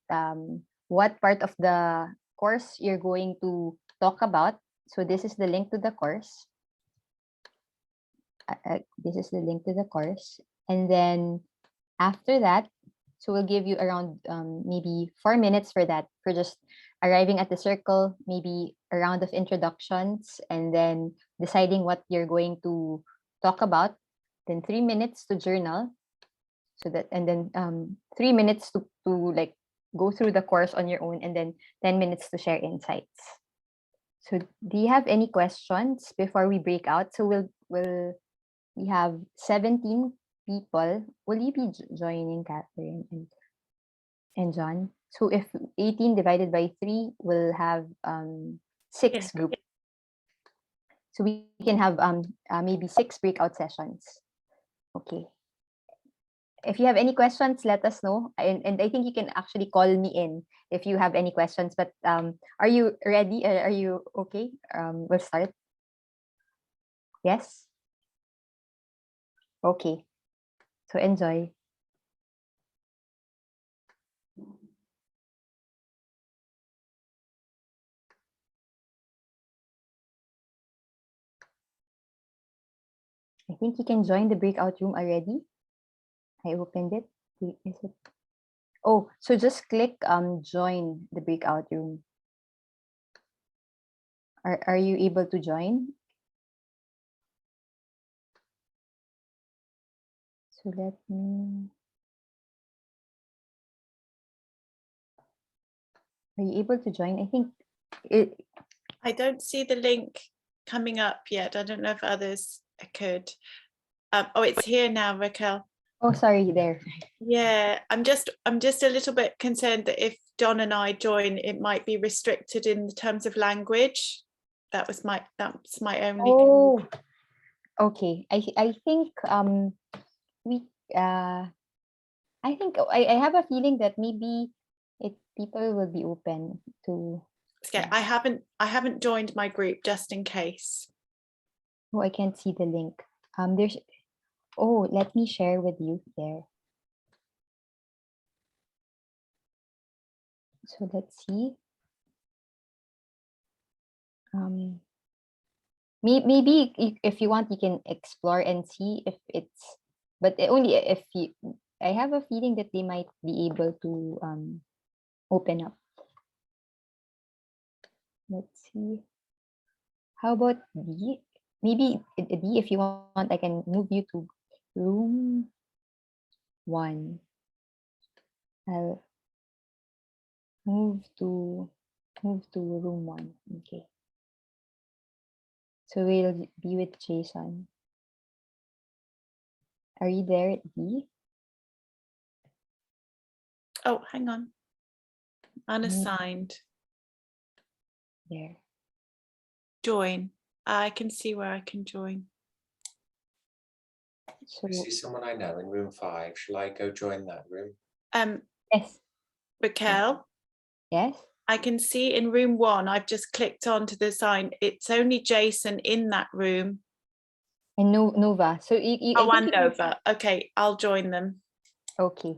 what part of the course you're going to talk about. So this is the link to the course. This is the link to the course. And then after that, so we'll give you around maybe 4 minutes for that, for just arriving at the circle, maybe a round of introductions, and then deciding what you're going to talk about. Then 3 minutes to journal. So that, and then 3 minutes to like go through the course on your own, and then 10 minutes to share insights. So do you have any questions before we break out? So we have 17 people. Will you be joining, Catherine and John? So if 18 divided by 3, we'll have 6 groups. So we can have maybe 6 breakout sessions. Okay. If you have any questions, let us know. And I think you can actually call me in if you have any questions. But are you ready? Are you okay? We'll start. Yes? Okay. So enjoy. I think you can join the breakout room already. I opened it. Is it? Oh, so just click join the breakout room. Are you able to join? So let me. Are you able to join? I think it. I don't see the link coming up yet. I don't know if others could. Oh, it's here now, Raquel. Oh, sorry, there. Yeah, I'm just a little bit concerned that if John and I join, it might be restricted in the terms of language. That's my only. Oh, okay. I think we I think I have a feeling that maybe people will be open to. Yeah, I haven't joined my group just in case. Oh, I can't see the link. There's, oh, let me share with you there. So let's see. Maybe if you want, you can explore and see if it's, but only if you, I have a feeling that they might be able to open up. Let's see. How about D? Maybe D, if you want, I can move you to room 1. I'll move to room 1. Okay. So we'll be with Jason. Are you there, D? Oh, hang on. Unassigned. There. Join. I can see where I can join. So I see someone I know in room 5. Shall I go join that room? yes. Raquel, Yes. I can see in room 1, I've just clicked onto the sign. It's only Jason in that room. And Nova. So Oh, I and think you can, Nova. Okay, I'll join them. okay.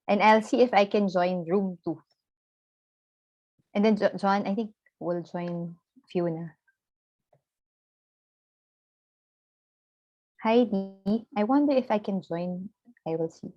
And I'll see if I can join room 2. And then John, I think will join Fiona. Hi D. I wonder if I can join. I will see.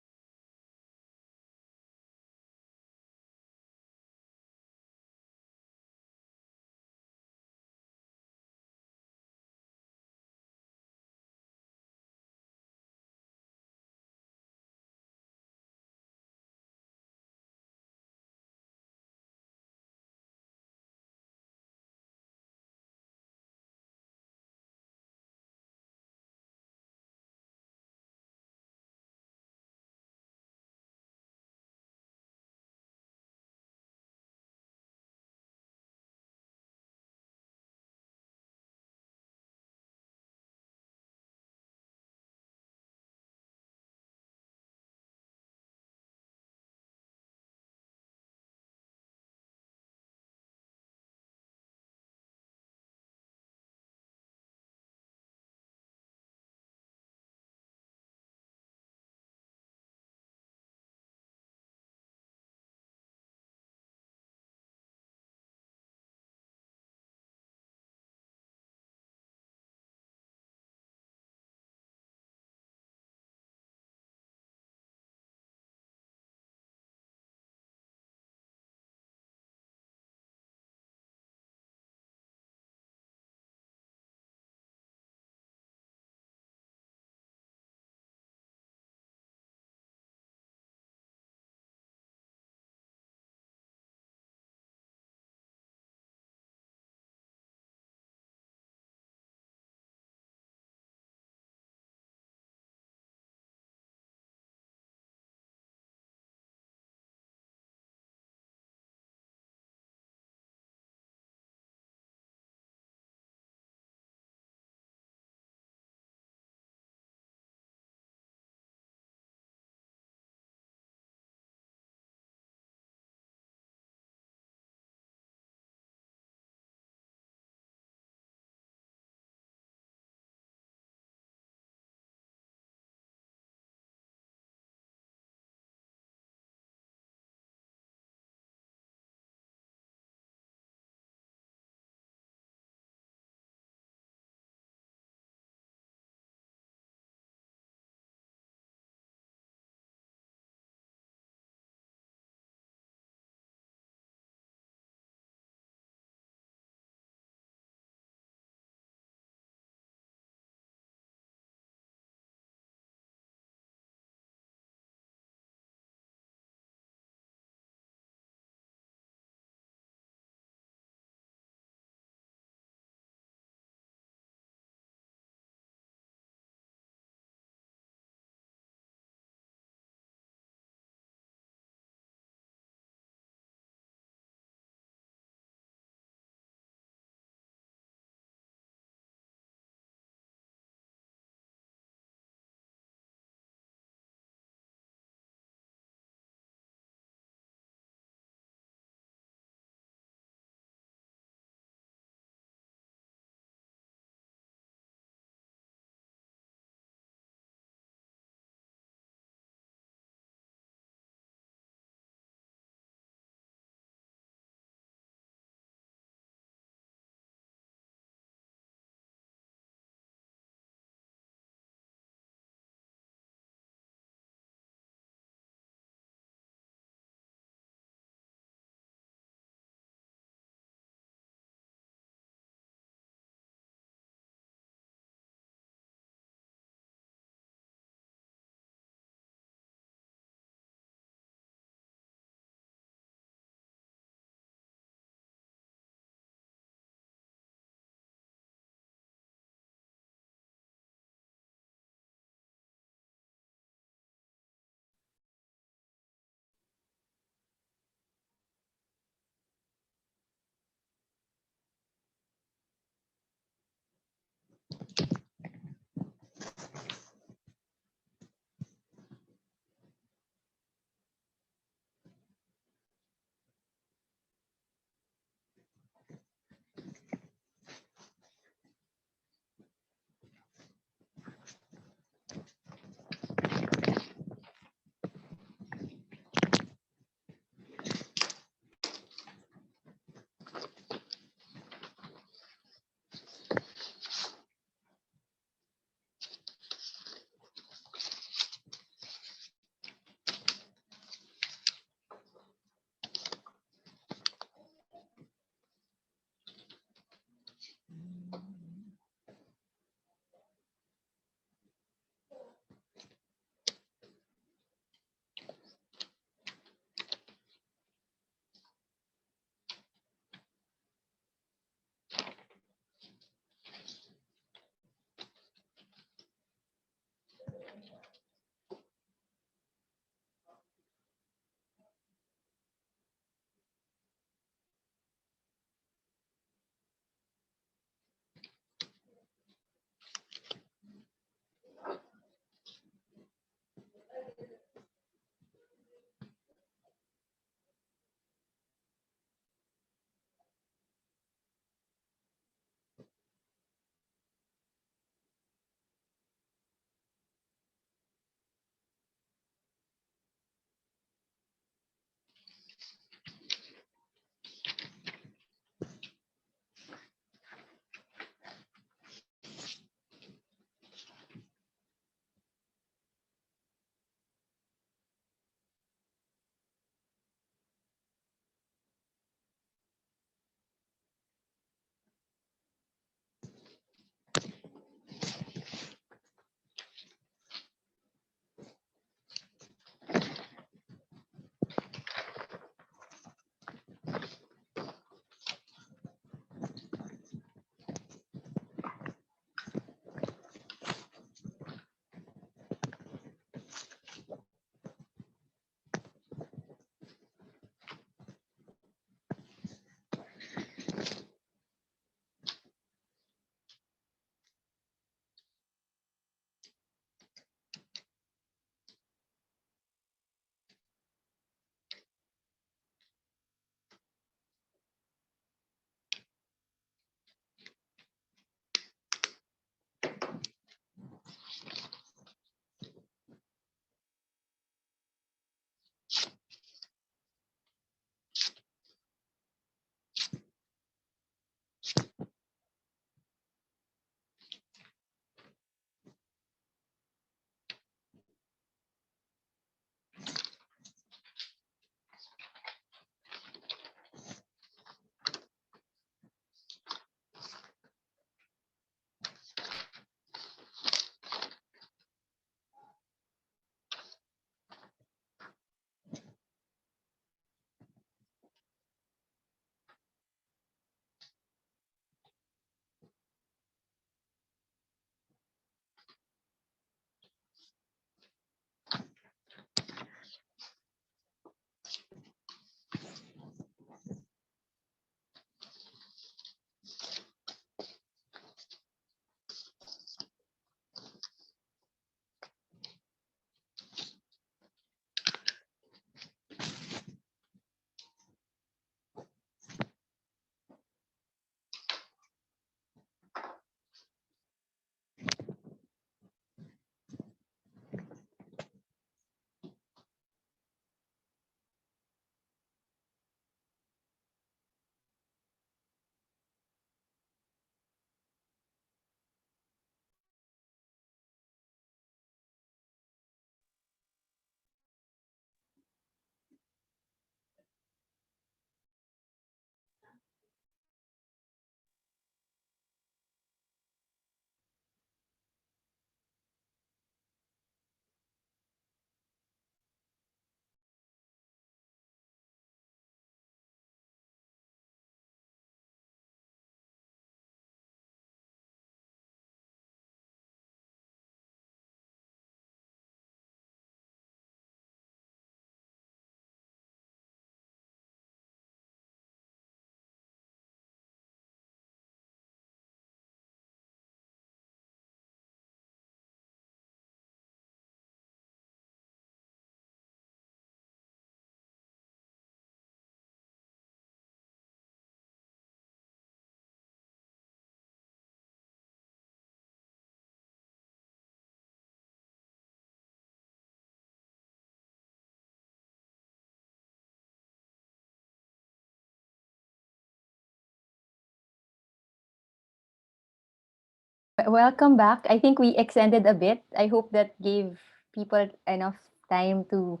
Welcome back. I think we extended a bit. I hope that gave people enough time to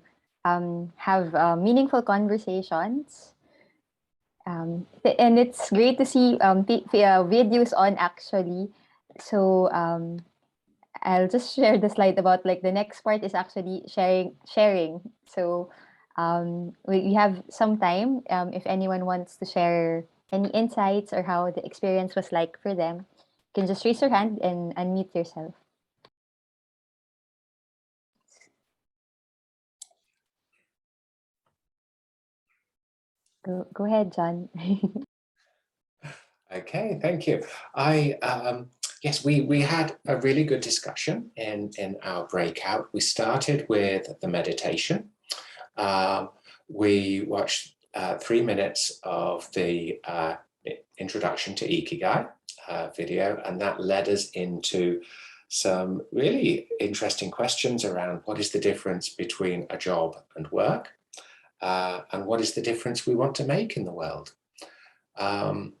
have meaningful conversations. And it's great to see videos on actually. So I'll just share the slide about like the next part is actually sharing. So we have some time if anyone wants to share any insights or how the experience was like for them, you can just raise your hand and unmute yourself. Go ahead, John. Okay, thank you. Yes, we had a really good discussion in our breakout. We started with the meditation. We watched 3 minutes of the introduction to Ikigai video, and that led us into some really interesting questions around what is the difference between a job and work, and what is the difference we want to make in the world. And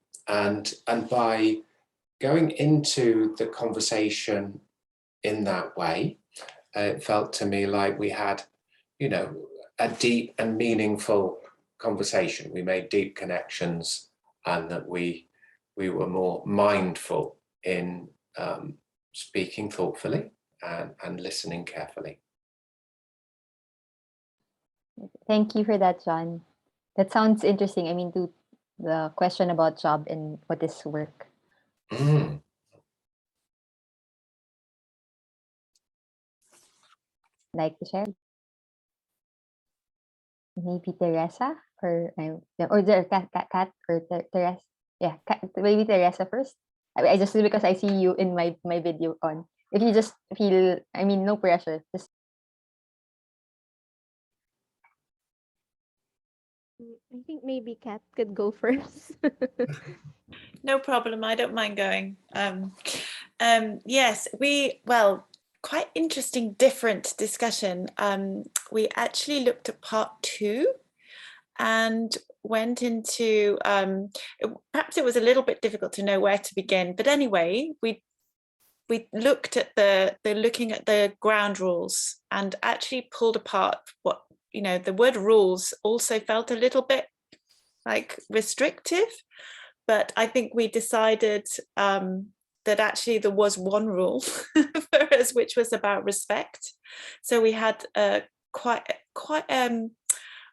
by going into the conversation in that way, it felt to me like we had, you know, a deep and meaningful conversation. We made deep connections, and that we were more mindful in speaking thoughtfully and listening carefully. Thank you for that, John. That sounds interesting. I mean, to the question about job and what is work. Like to share? Maybe Teresa or the Kat or Teresa. Yeah, maybe Teresa first. I just because I see you in my video on. If you just feel, I mean, no pressure. Just I think maybe Kat could go first. No problem. I don't mind going. Yes, quite interesting, different discussion. We actually looked at part 2 and went into, perhaps it was a little bit difficult to know where to begin, but anyway, we looked at looking at the ground rules and actually pulled apart what, the word rules also felt a little bit like restrictive, but I think we decided that actually there was one rule for us, which was about respect. So we had quite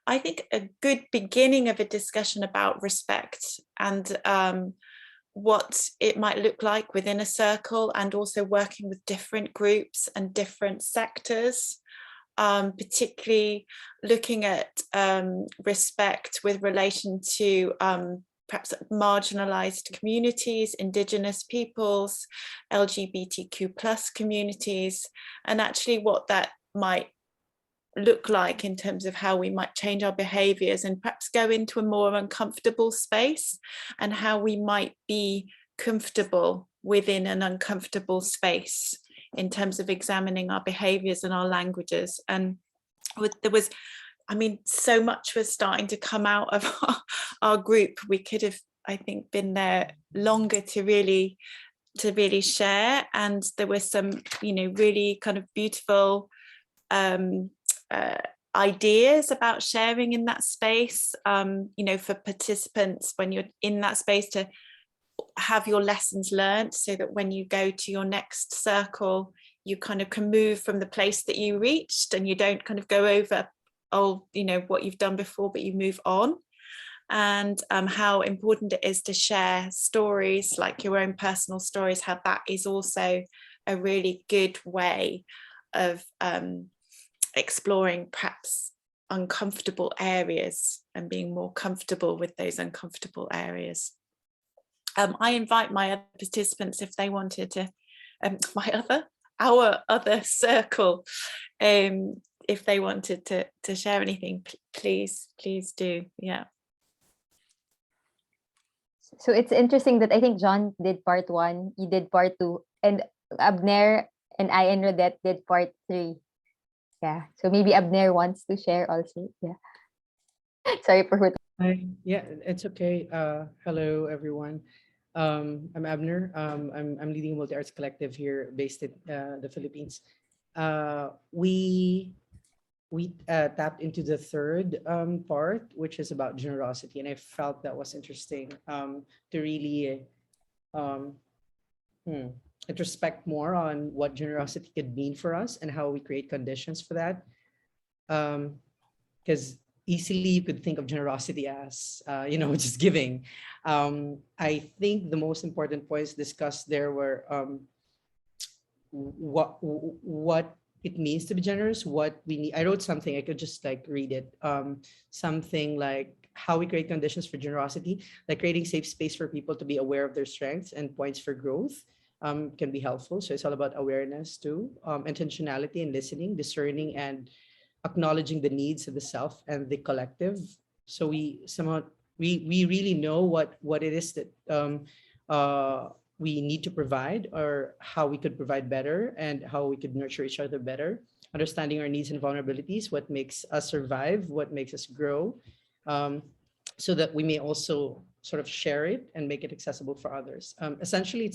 I think a good beginning of a discussion about respect and what it might look like within a circle, and also working with different groups and different sectors, particularly looking at respect with relation to perhaps marginalized communities, indigenous peoples, LGBTQ plus communities, and actually what that might look like in terms of how we might change our behaviors and perhaps go into a more uncomfortable space, and how we might be comfortable within an uncomfortable space in terms of examining our behaviors and our languages. And there was, I mean, so much was starting to come out of our group. We could have, I think, been there longer to really share. And there were some, really kind of beautiful ideas about sharing in that space, for participants when you're in that space, to have your lessons learned, so that when you go to your next circle, you kind of can move from the place that you reached, and you don't kind of go over what you've done before, but you move on. And how important it is to share stories, like your own personal stories, how that is also a really good way of exploring perhaps uncomfortable areas and being more comfortable with those uncomfortable areas. I invite my other participants, if they wanted to, our other circle, if they wanted to share anything, please do. Yeah. so it's interesting that I think John did part 1, you did part 2, and Abner and I and Rodette did part 3. Yeah, so maybe Abner wants to share also. Yeah. Sorry for Yeah, it's okay. Hello, everyone. I'm Abner. I'm leading a multi-arts collective here based in the Philippines. We tapped into the third part, which is about generosity, and I felt that was interesting to really um, hmm, introspect more on what generosity could mean for us and how we create conditions for that. Because easily you could think of generosity as just giving. I think the most important points discussed there were what it means to be generous, what we need. I wrote something, I could just like read it. Something like how we create conditions for generosity, like creating safe space for people to be aware of their strengths and points for growth. Can be helpful. So it's all about awareness too, intentionality and listening, discerning and acknowledging the needs of the self and the collective. So we really know what it is that we need to provide, or how we could provide better, and how we could nurture each other better. Understanding our needs and vulnerabilities, what makes us survive, what makes us grow, um, so that we may also sort of share it and make it accessible for others. Essentially,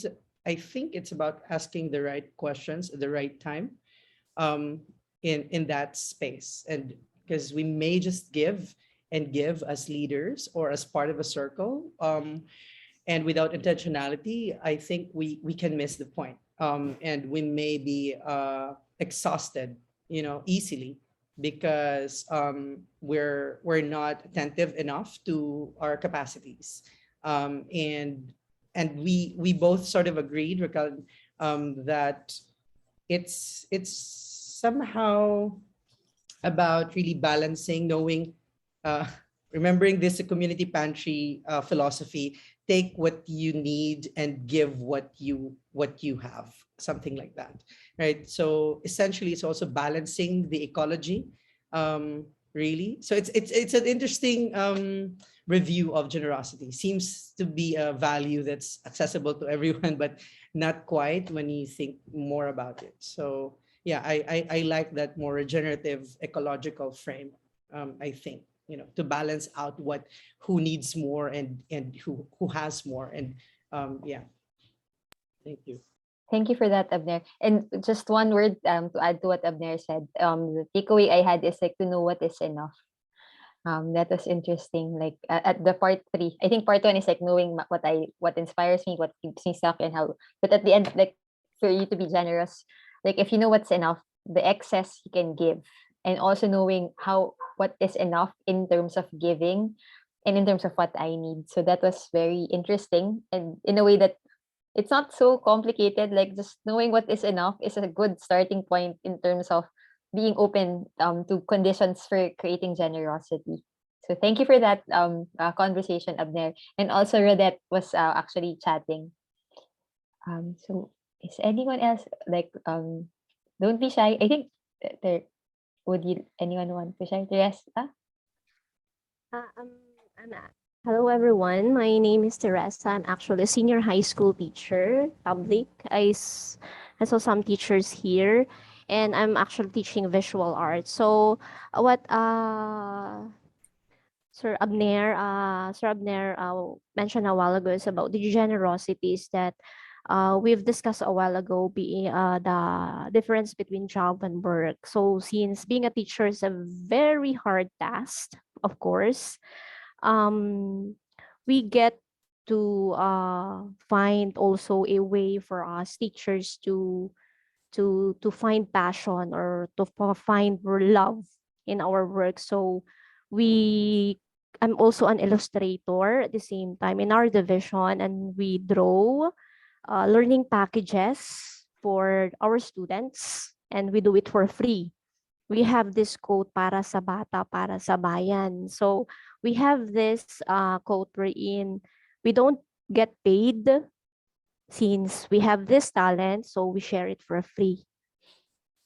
I think it's about asking the right questions at the right time, um, in that space, and because we may just give and give as leaders or as part of a circle, and without intentionality, I think we can miss the point, and we may be exhausted, easily, because we're not attentive enough to our capacities, and we both sort of agreed, that it's somehow about really balancing, knowing, uh, remembering this community pantry philosophy. Take what you need and give what you have, something like that, right? So essentially, it's also balancing the ecology, really. So it's an interesting review of generosity. Seems to be a value that's accessible to everyone, but not quite when you think more about it. So yeah, I like that more regenerative ecological frame. I think, to balance out who needs more, and who has more, and yeah. Thank you. Thank you for that, Abner. And just one word to add to what Abner said. The takeaway I had is like to know what is enough. That was interesting. Like at the part three, I think part one is like knowing what inspires me, what keeps me stuck, and how. But at the end, like for you to be generous, like if you know what's enough, the excess you can give, and also knowing what is enough in terms of giving, and in terms of what I need. So that was very interesting, and in a way that it's not so complicated. Like just knowing what is enough is a good starting point in terms of being open to conditions for creating generosity. So thank you for that conversation, Abner. And also Rodette was actually chatting. So is anyone else like don't be shy. I think there would you anyone want to share? Yes. Uh, um, Hello, everyone. My name is Teresa. I'm actually a senior high school teacher, public. I saw some teachers here, and I'm actually teaching visual arts. So, what Sir Abner mentioned a while ago is about the generosities that we've discussed a while ago, being the difference between job and work. So, since being a teacher is a very hard task, of course, um, we get to find also a way for us teachers to find passion, or to find love in our work. So we I'm also an illustrator at the same time in our division, and we draw learning packages for our students, and we do it for free. We have this quote, para sa bata, para sa bayan. So we have this quote wherein we don't get paid since we have this talent, so we share it for free.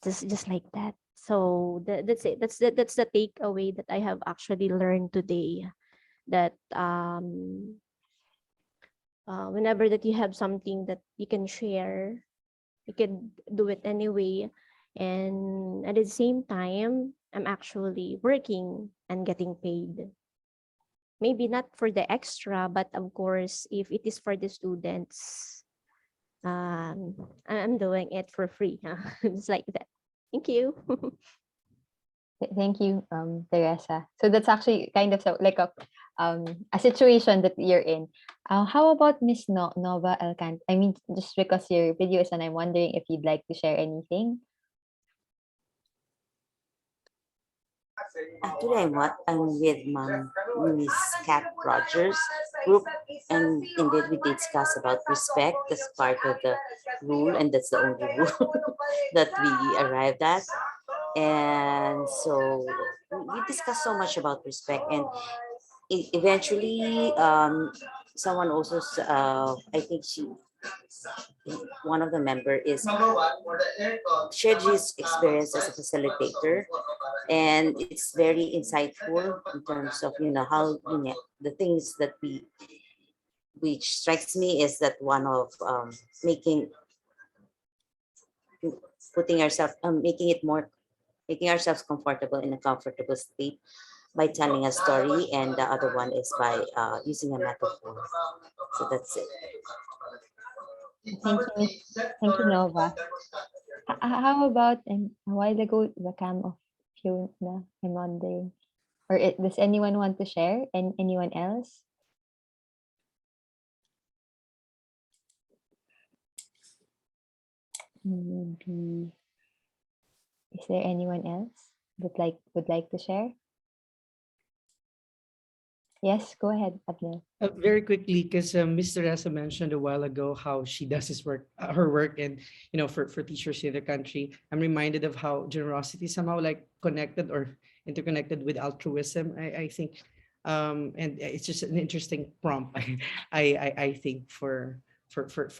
Just like that. So that's it. That's the takeaway that I have actually learned today. That whenever that you have something that you can share, you can do it anyway. And at the same time, I'm actually working and getting paid. maybe not for the extra, but of course, if it is for the students, I'm doing it for free. It's like that. Thank you. Thank you, Teresa. So that's actually kind of like a situation that you're in. How about Miss Nova Alcant? I mean, just because your video is on, I'm wondering if you'd like to share anything. Actually, I'm with Miss Cat Rogers group, and indeed we discuss about respect as part of the rule, and that's the only rule that we arrived at. And so we discuss so much about respect, and eventually, someone also, I think one of the member is shared his experience as a facilitator, and it's very insightful in terms of how the things that which strikes me is that one of making putting ourselves making it more making ourselves comfortable in a comfortable state by telling a story, and the other one is by using a metaphor. So that's it. Thank you, thank you, Nova. How about a while ago the cam of Fiona? I'm wondering, or does anyone want to share? And anyone else? Maybe. Is there anyone else that would like to share? Yes, go ahead, Abner. Very quickly, because Ms. Teresa mentioned a while ago how she does her work, and for teachers in the country, I'm reminded of how generosity somehow like connected or interconnected with altruism. I think, and it's just an interesting prompt. I think for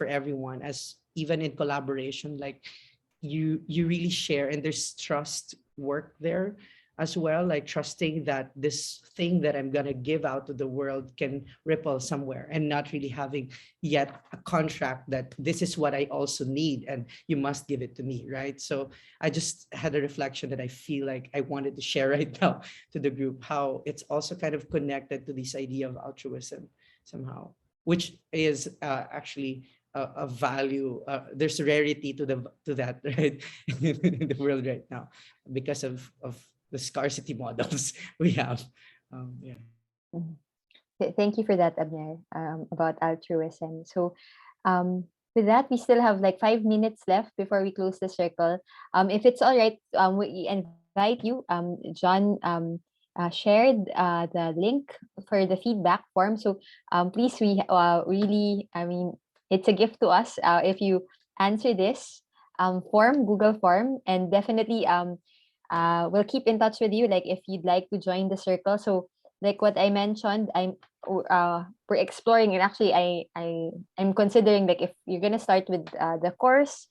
everyone, as even in collaboration, like you really share, and there's trust work there as well, like trusting that this thing that I'm gonna give out to the world can ripple somewhere, and not really having yet a contract that this is what I also need and you must give it to me, right? So I just had a reflection that I feel like I wanted to share right now to the group, how it's also kind of connected to this idea of altruism somehow, which is actually a value. There's rarity to that, right, in the world right now, because of the scarcity models we have. Yeah. Thank you for that, Abner, about altruism. So, with that, we still have like 5 minutes left before we close the circle. If it's all right, we invite you. John shared the link for the feedback form. So, please, we really, I mean, it's a gift to us if you answer this Google form, and definitely we'll keep in touch with you, like if you'd like to join the circle. So like what I mentioned, we're exploring, and actually I'm considering, like if you're gonna start with the course,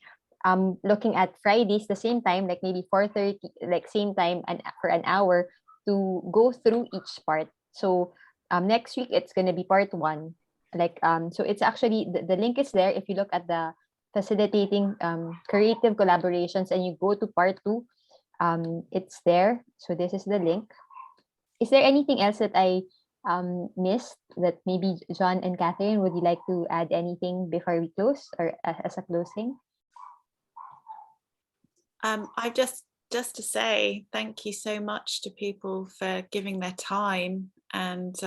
looking at Fridays the same time, like maybe 4:30, like same time, and for an hour to go through each part. So next week it's gonna be part 1. Like so it's actually the link is there. If you look at the facilitating creative collaborations and you go to part 2, it's there. So this is the link. Is there anything else that I missed, that maybe John and Catherine, would you like to add anything before we close, or as a closing? I just to say thank you so much to people for giving their time, and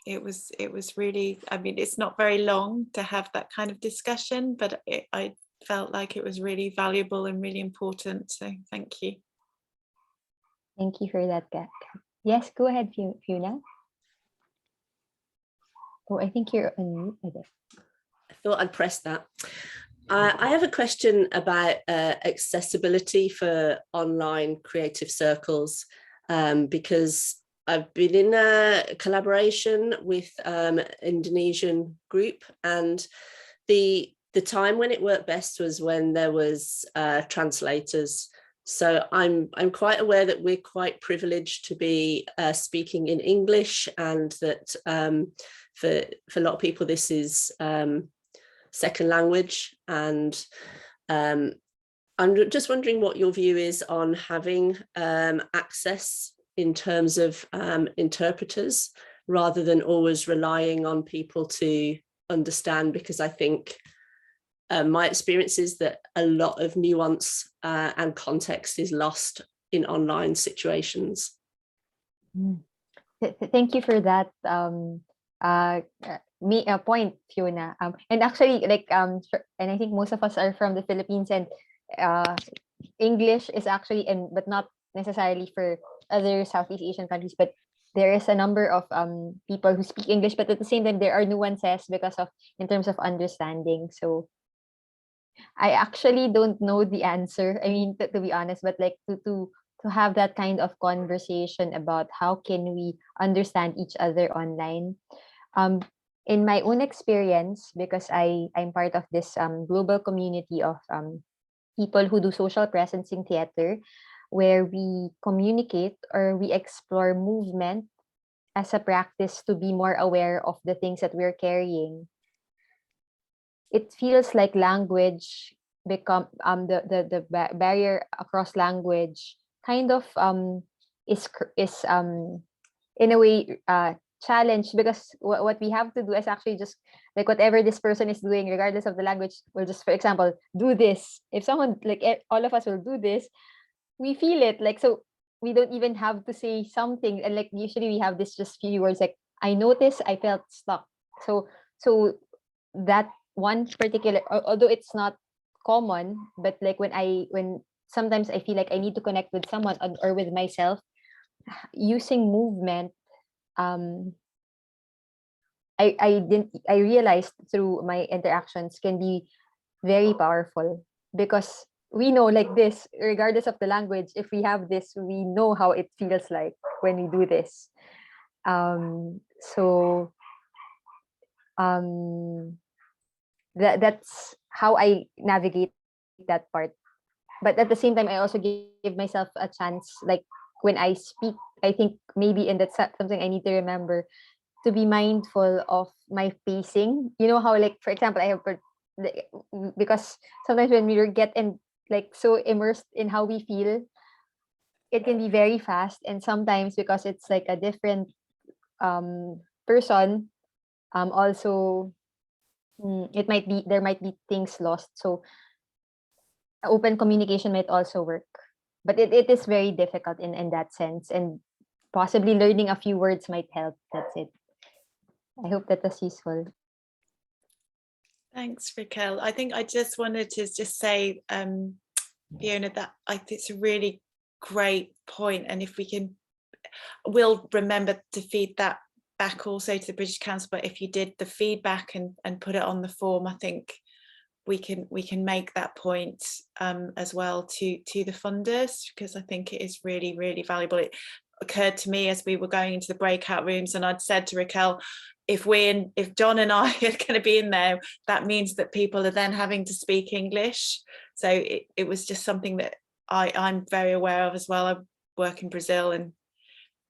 it was really, I mean, it's not very long to have that kind of discussion, but I felt like it was really valuable and really important. So thank you. Thank you for that, Kat. Yes, go ahead, Fiona. Oh, I think you're on mute. I thought I'd press that. I have a question about accessibility for online creative circles, because I've been in a collaboration with Indonesian group, and the time when it worked best was when there was translators. So I'm quite aware that we're quite privileged to be speaking in English, and that for a lot of people this is second language, and I'm just wondering what your view is on having access in terms of interpreters rather than always relying on people to understand, because I think my experience is that a lot of nuance and context is lost in online situations. Thank you for that point, Fiona. And actually, like and I think most of us are from the Philippines, and English is actually, and but not necessarily for other Southeast Asian countries, but there is a number of people who speak English, but at the same time there are nuances because of in terms of understanding. So I actually don't know the answer. I mean, to be honest, but like to have that kind of conversation about how can we understand each other online. In my own experience, because I'm part of this global community of people who do social presencing theater, where we communicate or we explore movement as a practice to be more aware of the things that we're carrying. It feels like language become the barrier across language kind of is in a way challenged, because what we have to do is actually just like whatever this person is doing regardless of the language, we'll just, for example, do this. If someone like all of us will do this, we feel it, like, so we don't even have to say something, and like usually we have this just few words like I noticed I felt stuck. So that one particular, although it's not common, but like when sometimes I feel like I need to connect with someone or with myself, using movement, I realized through my interactions can be very powerful, because we know, like this, regardless of the language, if we have this, we know how it feels like when we do this. So that's how I navigate that part. But at the same time, I also give myself a chance, like when I speak, I think maybe, and that's something I need to remember, to be mindful of my pacing. You know how, like, for example, I have because sometimes when we get in like so immersed in how we feel, it can be very fast, and sometimes because it's like a different person, also it might be, there might be things lost. So open communication might also work, but it is very difficult in that sense, and possibly learning a few words might help. That's it. I hope that was useful. Thanks, Raquel. I think I just wanted to just say, Fiona, that I think it's a really great point, and if we can, we'll remember to feed that back also to the British Council. But if you did the feedback and put it on the form, I think we can make that point as well to the funders, because I think it is really, really valuable. It occurred to me as we were going into the breakout rooms, and I'd said to Raquel, if John and I are going to be in there, that means that people are then having to speak English. So it was just something that I'm very aware of as well. I work in Brazil, and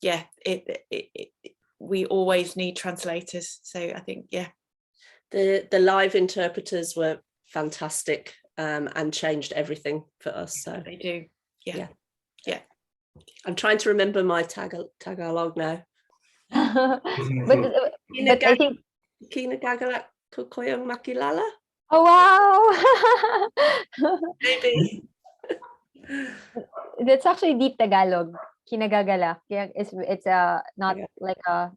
yeah, we always need translators. So I think, yeah. The live interpreters were fantastic and changed everything for us. So they do. Yeah. I'm trying to remember my Tagalog now. but I think Kinagagalak ko koyong makilala. Oh wow. Maybe. That's actually deep Tagalog. Kinagagalak. Yeah, it's not like a,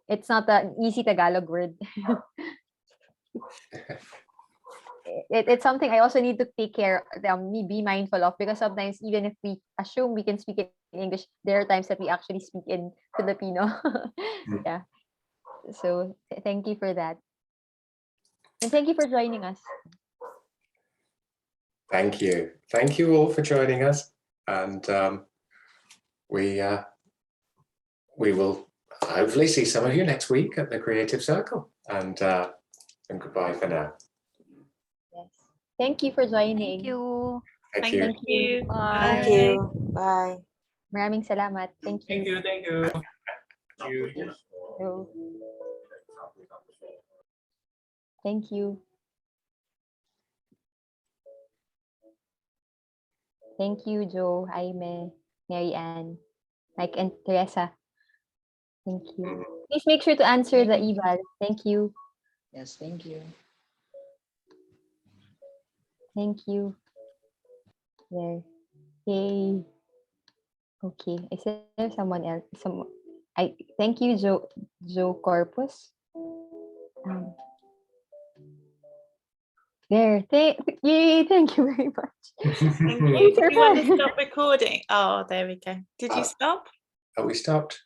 it's not an easy Tagalog word. It's something I also need to take care, be mindful of, because sometimes even if we assume we can speak in English, there are times that we actually speak in Filipino. Yeah. So thank you for that. And thank you for joining us. Thank you. Thank you all for joining us. And we will hopefully see some of you next week at the Creative Circle. And goodbye for now. Yes. Thank you for joining. Thank you. Thank you. Thank you. Bye. Thank you. Bye. Maraming salamat. Thank you. Thank you. Thank you. So, thank you. Thank you, Joe, Jaime, Mary Ann, Mike, and Teresa. Thank you. Please make sure to answer the eval. Thank you. Yes, thank you. Thank you. There. Yay. Okay. Is there someone else? Thank you, Joe Corpus. There. Yay, thank you very much. Thank you. Thanks, Did you want to everyone. stop recording? Oh, there we go. Did you stop? We stopped.